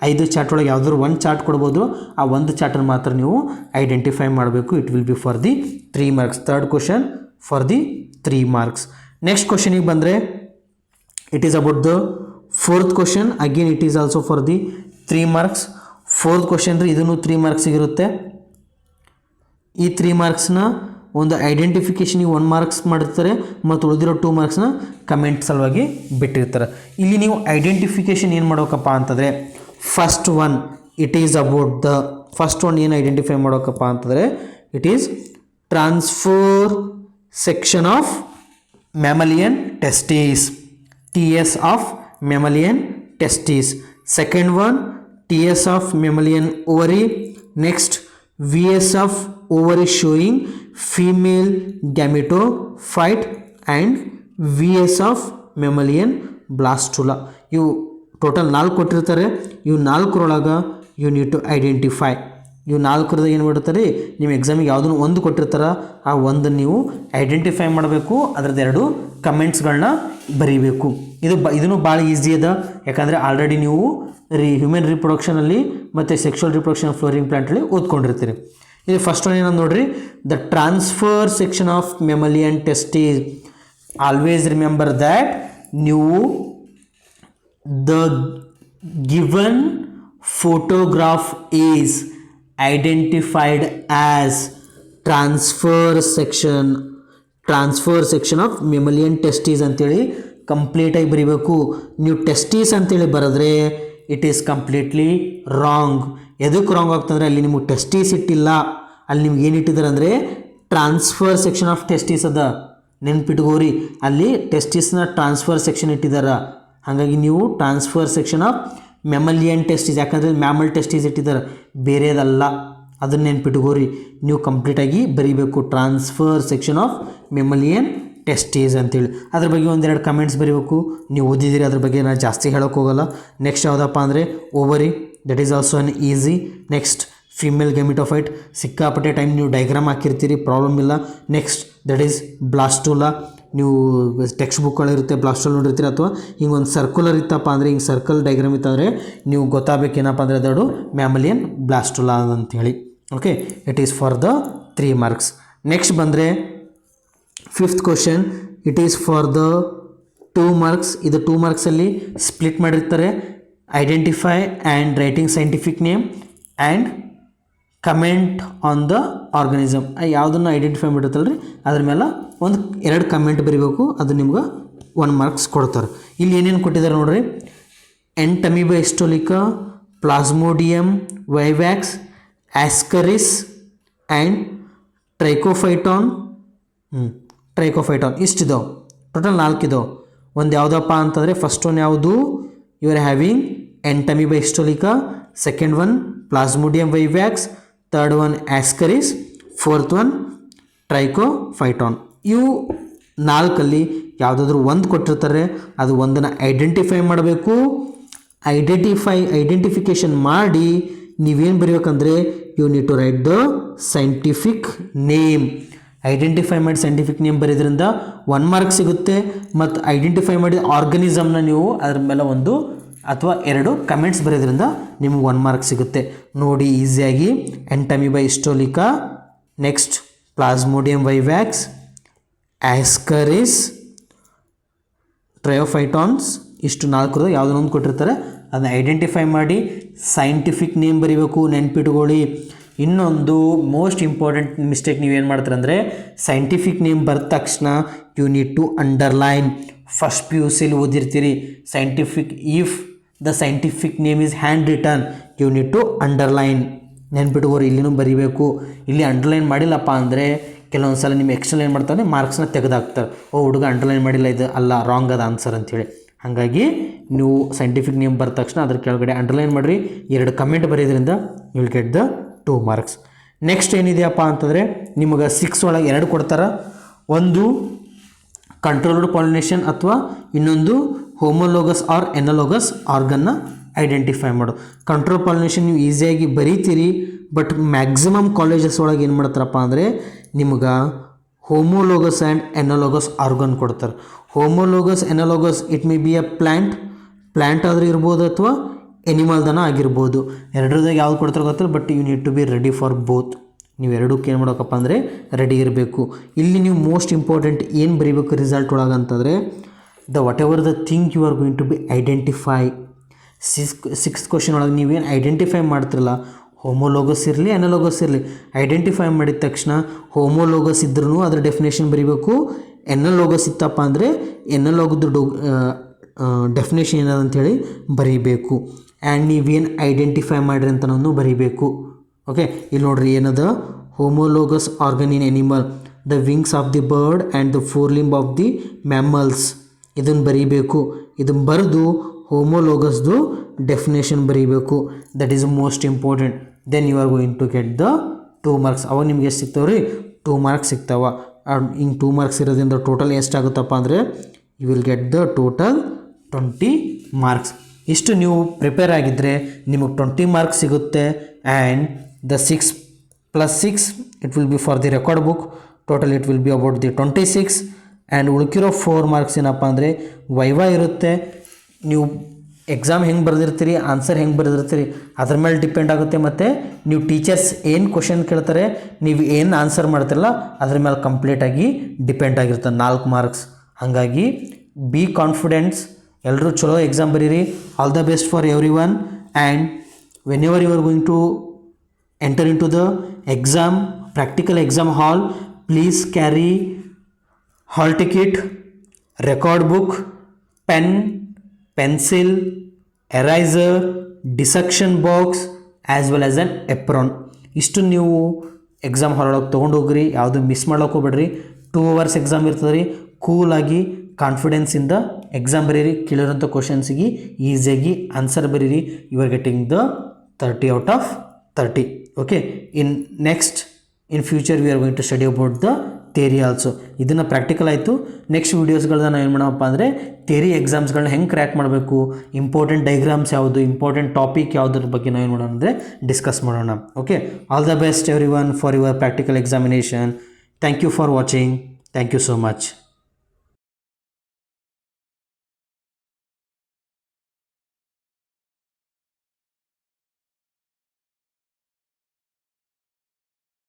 5 ಚಾರ್ಟ್ ಒಳಗೆ ಯಾವುದಾದ್ರು 1 ಚಾರ್ಟ್ ಕೊಡ್ಬೋದು. ಆ 1 ಚಾರ್ಟನ್ನು ಮಾತ್ರ ನೀವು ಐಡೆಂಟಿಫೈ ಮಾಡಬೇಕು. It will be for the 3 marks. Third question for the 3 marks. Next ಕ್ವಶನಿಗೆ ಬಂದರೆ it is about the 4th question. Again it is also for the 3 marks. 4th question ರೀ, ಇದನ್ನು 3 ಮಾರ್ಕ್ಸಿಗಿರುತ್ತೆ. ಈ 3 ಮಾರ್ಕ್ಸ್ನ ಒಂದು ಐಡೆಂಟಿಫಿಕೇಷನಿಗೆ 1 ಮಾರ್ಕ್ಸ್ ಮಾಡಿರ್ತಾರೆ ಮತ್ತು ಉಳಿದಿರೋ 2 ಮಾರ್ಕ್ಸ್ನ ಕಮೆಂಟ್ ಸಲುವಾಗಿ ಬಿಟ್ಟಿರ್ತಾರೆ. ಇಲ್ಲಿ ನೀವು ಐಡೆಂಟಿಫಿಕೇಷನ್ ಏನು ಮಾಡೋಕಪ್ಪ ಅಂತಂದರೆ first one it is about the first one ಏನು ಐಡೆಂಟಿಫೈ ಮಾಡೋಕಪ್ಪ ಅಂತಂದರೆ it is transfer section of mammalian testes. TS of mammalian testes. Second one TS of mammalian ovary. Next VS of ovary showing female gametophyte and VS of mammalian blastula. ಇವು total 4 ಕೊಟ್ಟಿರ್ತಾರೆ. ಇವು 4ರೊಳಗೆ you need to identify. ಇವು 4ರದಾಗ ಏನು ಮಾಡ್ತಾರೆ ನಿಮ್ಮ ಎಕ್ಸಾಮಿಗೆ ಯಾವುದನ್ನು 1 ಕೊಟ್ಟಿರ್ತಾರೆ, ಆ 1 ನೀವು ಐಡೆಂಟಿಫೈ ಮಾಡಬೇಕು. ಅದರದ್ದು 2 ಕಮೆಂಟ್ಸ್ಗಳನ್ನ ಬರೀಬೇಕು. ಇದನ್ನು ಭಾಳ ಈಸಿ ಅದ, ಯಾಕಂದರೆ ಆಲ್ರೆಡಿ ನೀವು ಹ್ಯೂಮನ್ ರಿಪ್ರೊಡಕ್ಷನಲ್ಲಿ ಮತ್ತು ಸೆಕ್ಷುವಲ್ ರಿಪ್ರೊಡಕ್ಷನ್ ಫ್ಲೋರಿಂಗ್ ಪ್ಲಾಂಟಲ್ಲಿ ಓದ್ಕೊಂಡಿರ್ತೀರಿ. ಇದು ಫಸ್ಟ್ ಒನ್ ಏನಂದು ನೋಡ್ರಿ, the transfer section of mammalian testes. Always remember that ನೀವು the given photograph is identified as transfer section of mammalian testes ಅಂತೇಳಿ ಕಂಪ್ಲೀಟಾಗಿ ಬರೀಬೇಕು. ನೀವು ಟೆಸ್ಟೀಸ್ ಅಂತೇಳಿ ಬರೆದ್ರೆ ಇಟ್ ಈಸ್ ಕಂಪ್ಲೀಟ್ಲಿ ರಾಂಗ್. ಎದಕ್ಕೆ ರಾಂಗ್ ಆಗ್ತಂದರೆ ಅಲ್ಲಿ ನಿಮಗೆ ಟೆಸ್ಟೀಸ್ ಇಟ್ಟಿಲ್ಲ, ಅಲ್ಲಿ ನಿಮ್ಗೆ ಏನು ಇಟ್ಟಿದ್ದಾರೆ ಅಂದರೆ ಟ್ರಾನ್ಸ್ಫರ್ ಸೆಕ್ಷನ್ ಆಫ್ ಟೆಸ್ಟೀಸ್ ಅದ, ನೆನ್ಪಿಟ್ಕೋರಿ. ಅಲ್ಲಿ ಟೆಸ್ಟೀಸ್ನ ಟ್ರಾನ್ಸ್ಫರ್ ಸೆಕ್ಷನ್ ಇಟ್ಟಿದ್ದಾರೆ. ಹಾಗಾಗಿ ನೀವು transfer section of mammalian testes, ಯಾಕಂದರೆ ಮ್ಯಾಮಲ್ ಟೆಸ್ಟೀಸ್ ಇಟ್ಟಿದ್ದಾರೆ, ಬೇರೆದಲ್ಲ, ಅದನ್ನು ನೆನ್ಪಿಟ್ಕೋರಿ. ನೀವು ಕಂಪ್ಲೀಟಾಗಿ ಬರೀಬೇಕು transfer section of mammalian testes ಅಂತೇಳಿ. ಅದ್ರ ಬಗ್ಗೆ 1-2 ಕಮೆಂಟ್ಸ್ ಬರೀಬೇಕು. ನೀವು ಓದಿದ್ದೀರಿ, ಅದ್ರ ಬಗ್ಗೆ ನಾನು ಜಾಸ್ತಿ ಹೇಳೋಕ್ಕೆ ಹೋಗಲ್ಲ. ನೆಕ್ಸ್ಟ್ ಯಾವುದಪ್ಪ ಅಂದರೆ ovary, that is also an easy. Next female gametophyte, ಸಿಕ್ಕಾಪಟ್ಟೆ ಟೈಮ್ ನೀವು ಡೈಗ್ರಾಮ್ ಹಾಕಿರ್ತೀರಿ, ಪ್ರಾಬ್ಲಮ್ ಇಲ್ಲ. Next that is blastula. ನೀವು ಟೆಕ್ಸ್ಟ್ ಬುಕ್ಗಳಿರುತ್ತೆ ಬ್ಲಾಸ್ಟಲ್ಲಿ ನೋಡಿರ್ತೀರಿ, ಅಥವಾ ಹಿಂಗೊಂದು ಸರ್ಕುಲರ್ ಇತ್ತಪ್ಪ ಅಂದರೆ ಹಿಂಗೆ ಸರ್ಕಲ್ ಡೈಗ್ರಾಮ್ ಇತ್ತಂದರೆ ನೀವು ಗೊತ್ತಾಗಬೇಕೇನಪ್ಪ ಅಂದರೆ ಅದರಡು ಮ್ಯಾಮಲಿಯನ್ ಬ್ಲಾಸ್ಟುಲಾ ಅಂತೇಳಿ. Okay, it is for the 3 marks. Next ಬಂದರೆ 5th question, it is for the 2 marks. ಇದು 2 marksಲ್ಲಿ ಸ್ಪ್ಲಿಟ್ ಮಾಡಿರ್ತಾರೆ. Identify and writing scientific name and comment on the organism. ಯಾವುದನ್ನು ಐಡೆಂಟಿಫೈ ಮಾಡಿರ್ತಲ್ಲ ರೀ ಅದ್ರ ಮೇಲೆ 2 ಕಮೆಂಟ್ ಬರೀಬೇಕು, ಅದು ನಿಮ್ಗೆ 1 marks ಕೊಡ್ತಾರೆ. ಇಲ್ಲಿ ಏನೇನು ಕೊಟ್ಟಿದ್ದಾರೆ ನೋಡ್ರಿ, entamoeba histolytica, plasmodium vivax, ascaris and trichophyton ಇಷ್ಟಿದಾವೆ. ಟೋಟಲ್ 4 ಇದಾವೆ. ಒಂದು ಯಾವುದಪ್ಪ ಅಂತಂದರೆ ಫಸ್ಟ್ ಒನ್ ಯಾವುದು, you are having entamoeba histolytica, second one plasmodium vivax, third one ascaris, fourth one trichophyton. ಇವು 4ಅಲ್ಲಿ ಯಾವುದಾದ್ರೂ ಒಂದು ಕೊಟ್ಟಿರ್ತಾರೆ, ಅದು ಒಂದನ್ನು ಐಡೆಂಟಿಫೈ ಮಾಡಬೇಕು. ಐಡೆಂಟಿಫಿಕೇಷನ್ ಮಾಡಿ ನೀವೇನು ಬರೀಬೇಕಂದ್ರೆ you need to write the scientific name. Identify ಮಾಡಿ ಸೈಂಟಿಫಿಕ್ ನೇಮ್ ಬರೋದ್ರಿಂದ 1 mark ಸಿಗುತ್ತೆ, ಮತ್ತು ಐಡೆಂಟಿಫೈ ಮಾಡಿದ ಆರ್ಗನಿಸಮ್ನ ನೀವು ಅದ್ರ ಮೇಲೆ 1 ಅಥವಾ 2 ಕಮೆಂಟ್ಸ್ ಬರೋದ್ರಿಂದ ನಿಮಗೆ 1 mark ಸಿಗುತ್ತೆ. ನೋಡಿ ಈಸಿಯಾಗಿ, ಎಂಟಮೀಬಾ ಹಿಸ್ಟೋಲಿಕಾ, ನೆಕ್ಸ್ಟ್ ಪ್ಲಾಸ್ಮೋಡಿಯಮ್ ವೈವ್ಯಾಕ್ಸ್, ಆಸ್ಕರಿಸ್, ಟ್ರಯೋಫೈಟಾನ್ಸ್, ಇಷ್ಟು 4 ಯಾವುದನ್ನೊಂದು ಕೊಟ್ಟಿರ್ತಾರೆ, ಅದನ್ನ ಐಡೆಂಟಿಫೈ ಮಾಡಿ ಸೈಂಟಿಫಿಕ್ ನೇಮ್ ಬರೀಬೇಕು, ನೆನ್ಪಿಟ್ಕೊಳ್ಳಿ. ಇನ್ನೊಂದು ಮೋಸ್ಟ್ ಇಂಪಾರ್ಟೆಂಟ್ ಮಿಸ್ಟೇಕ್ ನೀವೇನು ಮಾಡ್ತೀರ ಅಂದರೆ, ಸೈಂಟಿಫಿಕ್ ನೇಮ್ ಬರೆದ ತಕ್ಷಣ you need to underline. First PUCಲಿ ಓದಿರ್ತೀರಿ scientific, if the scientific name is handwritten you need to underline. ನೆನ್ಪಿಟ್ಕೋರಿ, ಇಲ್ಲಿನೂ ಬರೀಬೇಕು. ಇಲ್ಲಿ ಅಂಡರ್ಲೈನ್ ಮಾಡಿಲ್ಲಪ್ಪ ಅಂದರೆ ಕೆಲವೊಂದು ಸಲ ನಿಮ್ಮ ಎಕ್ಸ್ಟರ್ನಲ್ ಏನು ಮಾಡ್ತಾರೆ, ಮಾರ್ಕ್ಸ್ನ ತೆಗೆದಾಕ್ತಾರೆ. ಹುಡುಗ ಅಂಡರ್ಲೈನ್ ಮಾಡಿಲ್ಲ, ಇದು ಅಲ್ಲ, ರಾಂಗ್ ಅದ ಆನ್ಸರ್ ಅಂಥೇಳಿ. ಹಾಗಾಗಿ ನೀವು ಸೈಂಟಿಫಿಕ್ ನೇಮ್ ಬರೆದ ತಕ್ಷಣ ಅದ್ರ ಕೆಳಗಡೆ ಅಂಡರ್ಲೈನ್ ಮಾಡಿರಿ, 2 ಕಮೆಂಟ್ ಬರೆಯೋದ್ರಿಂದ you will get the 2 marks. Next ಏನಿದೆಯಪ್ಪ ಅಂತಂದರೆ ನಿಮಗೆ 6 ಒಳಗೆ 2 ಕೊಡ್ತಾರೆ. ಒಂದು ಕಂಟ್ರೋಲ್ಡ್ ಪಾಲಿನೇಷನ್ ಅಥವಾ ಇನ್ನೊಂದು ಹೋಮೋಲೋಗಸ್ ಆರ್ ಎನಲೋಗಸ್ ಆರ್ಗನ್ನ ಐಡೆಂಟಿಫೈ ಮಾಡು. ಕಂಟ್ರೋಲ್ ಪಾಲಿನೇಷನ್ ನೀವು ಈಸಿಯಾಗಿ ಬರೀತೀರಿ, ಬಟ್ ಮ್ಯಾಕ್ಸಿಮಮ್ ಕಾಲೇಜಸ್ ಒಳಗೆ ಏನು ಮಾಡ್ತಾರಪ್ಪ ಅಂದರೆ ನಿಮ್ಗೆ ಹೋಮೋಲೋಗಸ್ ಆ್ಯಂಡ್ ಎನಲೋಗಸ್ ಆರ್ಗನ್ ಕೊಡ್ತಾರೆ. Homologous analogous it may be a plant ಆದರೂ ಇರ್ಬೋದು ಅಥವಾ ಎನಿಮಲ್ದನ ಆಗಿರ್ಬೋದು. ಎರಡರದಾಗ ಯಾವ್ದು ಕೊಡ್ತಾರೆ ಗೊತ್ತಿಲ್ಲ, but you need to be ready for both. ನೀವು ಎರಡಕ್ಕೆ ಏನು ಮಾಡೋಕಪ್ಪ ಅಂದರೆ ರೆಡಿ ಇರಬೇಕು. ಇಲ್ಲಿ ನೀವು ಮೋಸ್ಟ್ ಇಂಪಾರ್ಟೆಂಟ್ ಏನು ಬರೀಬೇಕು ರಿಸಲ್ಟ್ ಒಳಗೆ ಅಂತಂದರೆ, whatever the thing you are going to be identify. 6th question ಒಳಗೆ ನೀವೇನು ಐಡೆಂಟಿಫೈ ಮಾಡ್ತಿರಲ್ಲ, ಹೋಮೋಲೋಗಸ್ ಇರಲಿ ಎನಲೋಗಸ್ ಇರಲಿ, ಐಡೆಂಟಿಫೈ ಮಾಡಿದ ತಕ್ಷಣ ಹೋಮೋಲೋಗಸ್ ಇದ್ರೂ ಅದರ ಡೆಫಿನೇಷನ್ ಬರೀಬೇಕು. ಎನಲೋಗಸ್ ಇತ್ತಪ್ಪ ಅಂದರೆ ಎನಲೋಗದ್ದು ಡೆಫಿನೇಷನ್ ಏನದಂಥೇಳಿ ಬರೀಬೇಕು. ಆ್ಯಂಡ್ ನೀವೇನು ಐಡೆಂಟಿಫೈ ಮಾಡಿರಿ ಅಂತ ನಾನು ಬರೀಬೇಕು. ಓಕೆ, ಇಲ್ಲಿ ನೋಡ್ರಿ ಏನದ, homologous organ in animal, the wings of the bird and the 4 limb of the mammals. ಇದನ್ನು ಬರೀಬೇಕು. ಇದನ್ನು ಬರೆದು ಹೋಮೋಲೋಗಸ್ದು ಡೆಫಿನೇಷನ್ ಬರೀಬೇಕು. That is most important. Then you are going to get the 2 marks. ಅವಾಗ ನಿಮ್ಗೆ ಎಷ್ಟು ಸಿಗ್ತಾವೆ ರೀ? 2 marks ಸಿಗ್ತಾವೆ. ಹಿಂಗೆ 2 marks ಇರೋದ್ರಿಂದ ಟೋಟಲ್ ಎಷ್ಟಾಗುತ್ತಪ್ಪ ಅಂದರೆ you will get the total 20 marks. ಇಷ್ಟು ನೀವು ಪ್ರಿಪೇರ್ ಆಗಿದ್ದರೆ ನಿಮಗೆ 20 marks ಸಿಗುತ್ತೆ. And the 6 + 6 it will be for the record book. Total it will be about the 26. And ಉಳ್ಕಿರೋ 4 marks ಏನಪ್ಪ ಅಂದರೆ ವೈವಾ ಇರುತ್ತೆ. ನೀವು ಎಕ್ಸಾಮ್ ಹೆಂಗೆ ಬರೆದಿರ್ತೀರಿ, ಆನ್ಸರ್ ಹೆಂಗೆ ಬರೆದಿರ್ತೀರಿ ಅದ್ರ ಮೇಲೆ ಡಿಪೆಂಡ್ ಆಗುತ್ತೆ. ಮತ್ತು ನೀವು ಟೀಚರ್ಸ್ ಏನು ಕ್ವಶನ್ ಕೇಳ್ತಾರೆ, ನೀವು ಏನು ಆನ್ಸರ್ ಮಾಡ್ತಿರಲ್ಲ ಅದ್ರ ಮೇಲೆ ಕಂಪ್ಲೀಟಾಗಿ ಡಿಪೆಂಡ್ ಆಗಿರುತ್ತೆ 4 marks. ಹಾಗಾಗಿ ಬಿ ಕಾನ್ಫಿಡೆನ್ಸ್, ಎಲ್ಲರೂ ಚಲೋ ಎಕ್ಸಾಮ್ ಬರೀರಿ. All the best for every one. And whenever you are going to enter into the exam, practical exam hall, please carry hall ticket, record book, pen, pencil, eraser, dissection box as well as on apron. ಇಷ್ಟು ನೀವು exam hall ಒಳಗೆ ತೊಗೊಂಡು ಹೋಗ್ರಿ. ಯಾವುದು miss ಮಾಡೋಕೆ ಹೋಗ್ಬೇಡ್ರಿ. 2 hours exam ಇರ್ತದೆ ರೀ. ಕೂಲಾಗಿ ಕಾನ್ಫಿಡೆನ್ಸಿಂದ ಎಕ್ಸಾಮ್ ಬರೀರಿ. ಕೇಳಿರೋಂಥ ಕ್ವಶನ್ಸಿಗೆ ಈಸಿಯಾಗಿ ಆನ್ಸರ್ ಬರೀರಿ. You are getting the 30 out of 30. Okay, in future we are going to study about the theory also. ಇದನ್ನು ಪ್ರಾಕ್ಟಿಕಲ್ ಆಯಿತು. ನೆಕ್ಸ್ಟ್ ವೀಡಿಯೋಸ್ಗಳನ್ನ ನಾವು ಏನು ಮಾಡೋಣಪ್ಪ ಅಂದರೆ ಥಿಯರಿ ಎಕ್ಸಾಮ್ಸ್ಗಳನ್ನ ಹೆಂಗೆ ಕ್ರ್ಯಾಕ್ ಮಾಡಬೇಕು, ಇಂಪಾರ್ಟೆಂಟ್ ಡೈಗ್ರಾಮ್ಸ್ ಯಾವುದು, ಇಂಪಾರ್ಟೆಂಟ್ ಟಾಪಿಕ್ ಯಾವುದ್ರ ಬಗ್ಗೆ ನಾವು ಏನು ಮಾಡೋಣ ಅಂದರೆ ಡಿಸ್ಕಸ್ ಮಾಡೋಣ. Okay, all the best every one for your practical examination. Thank you for watching. Thank you so much.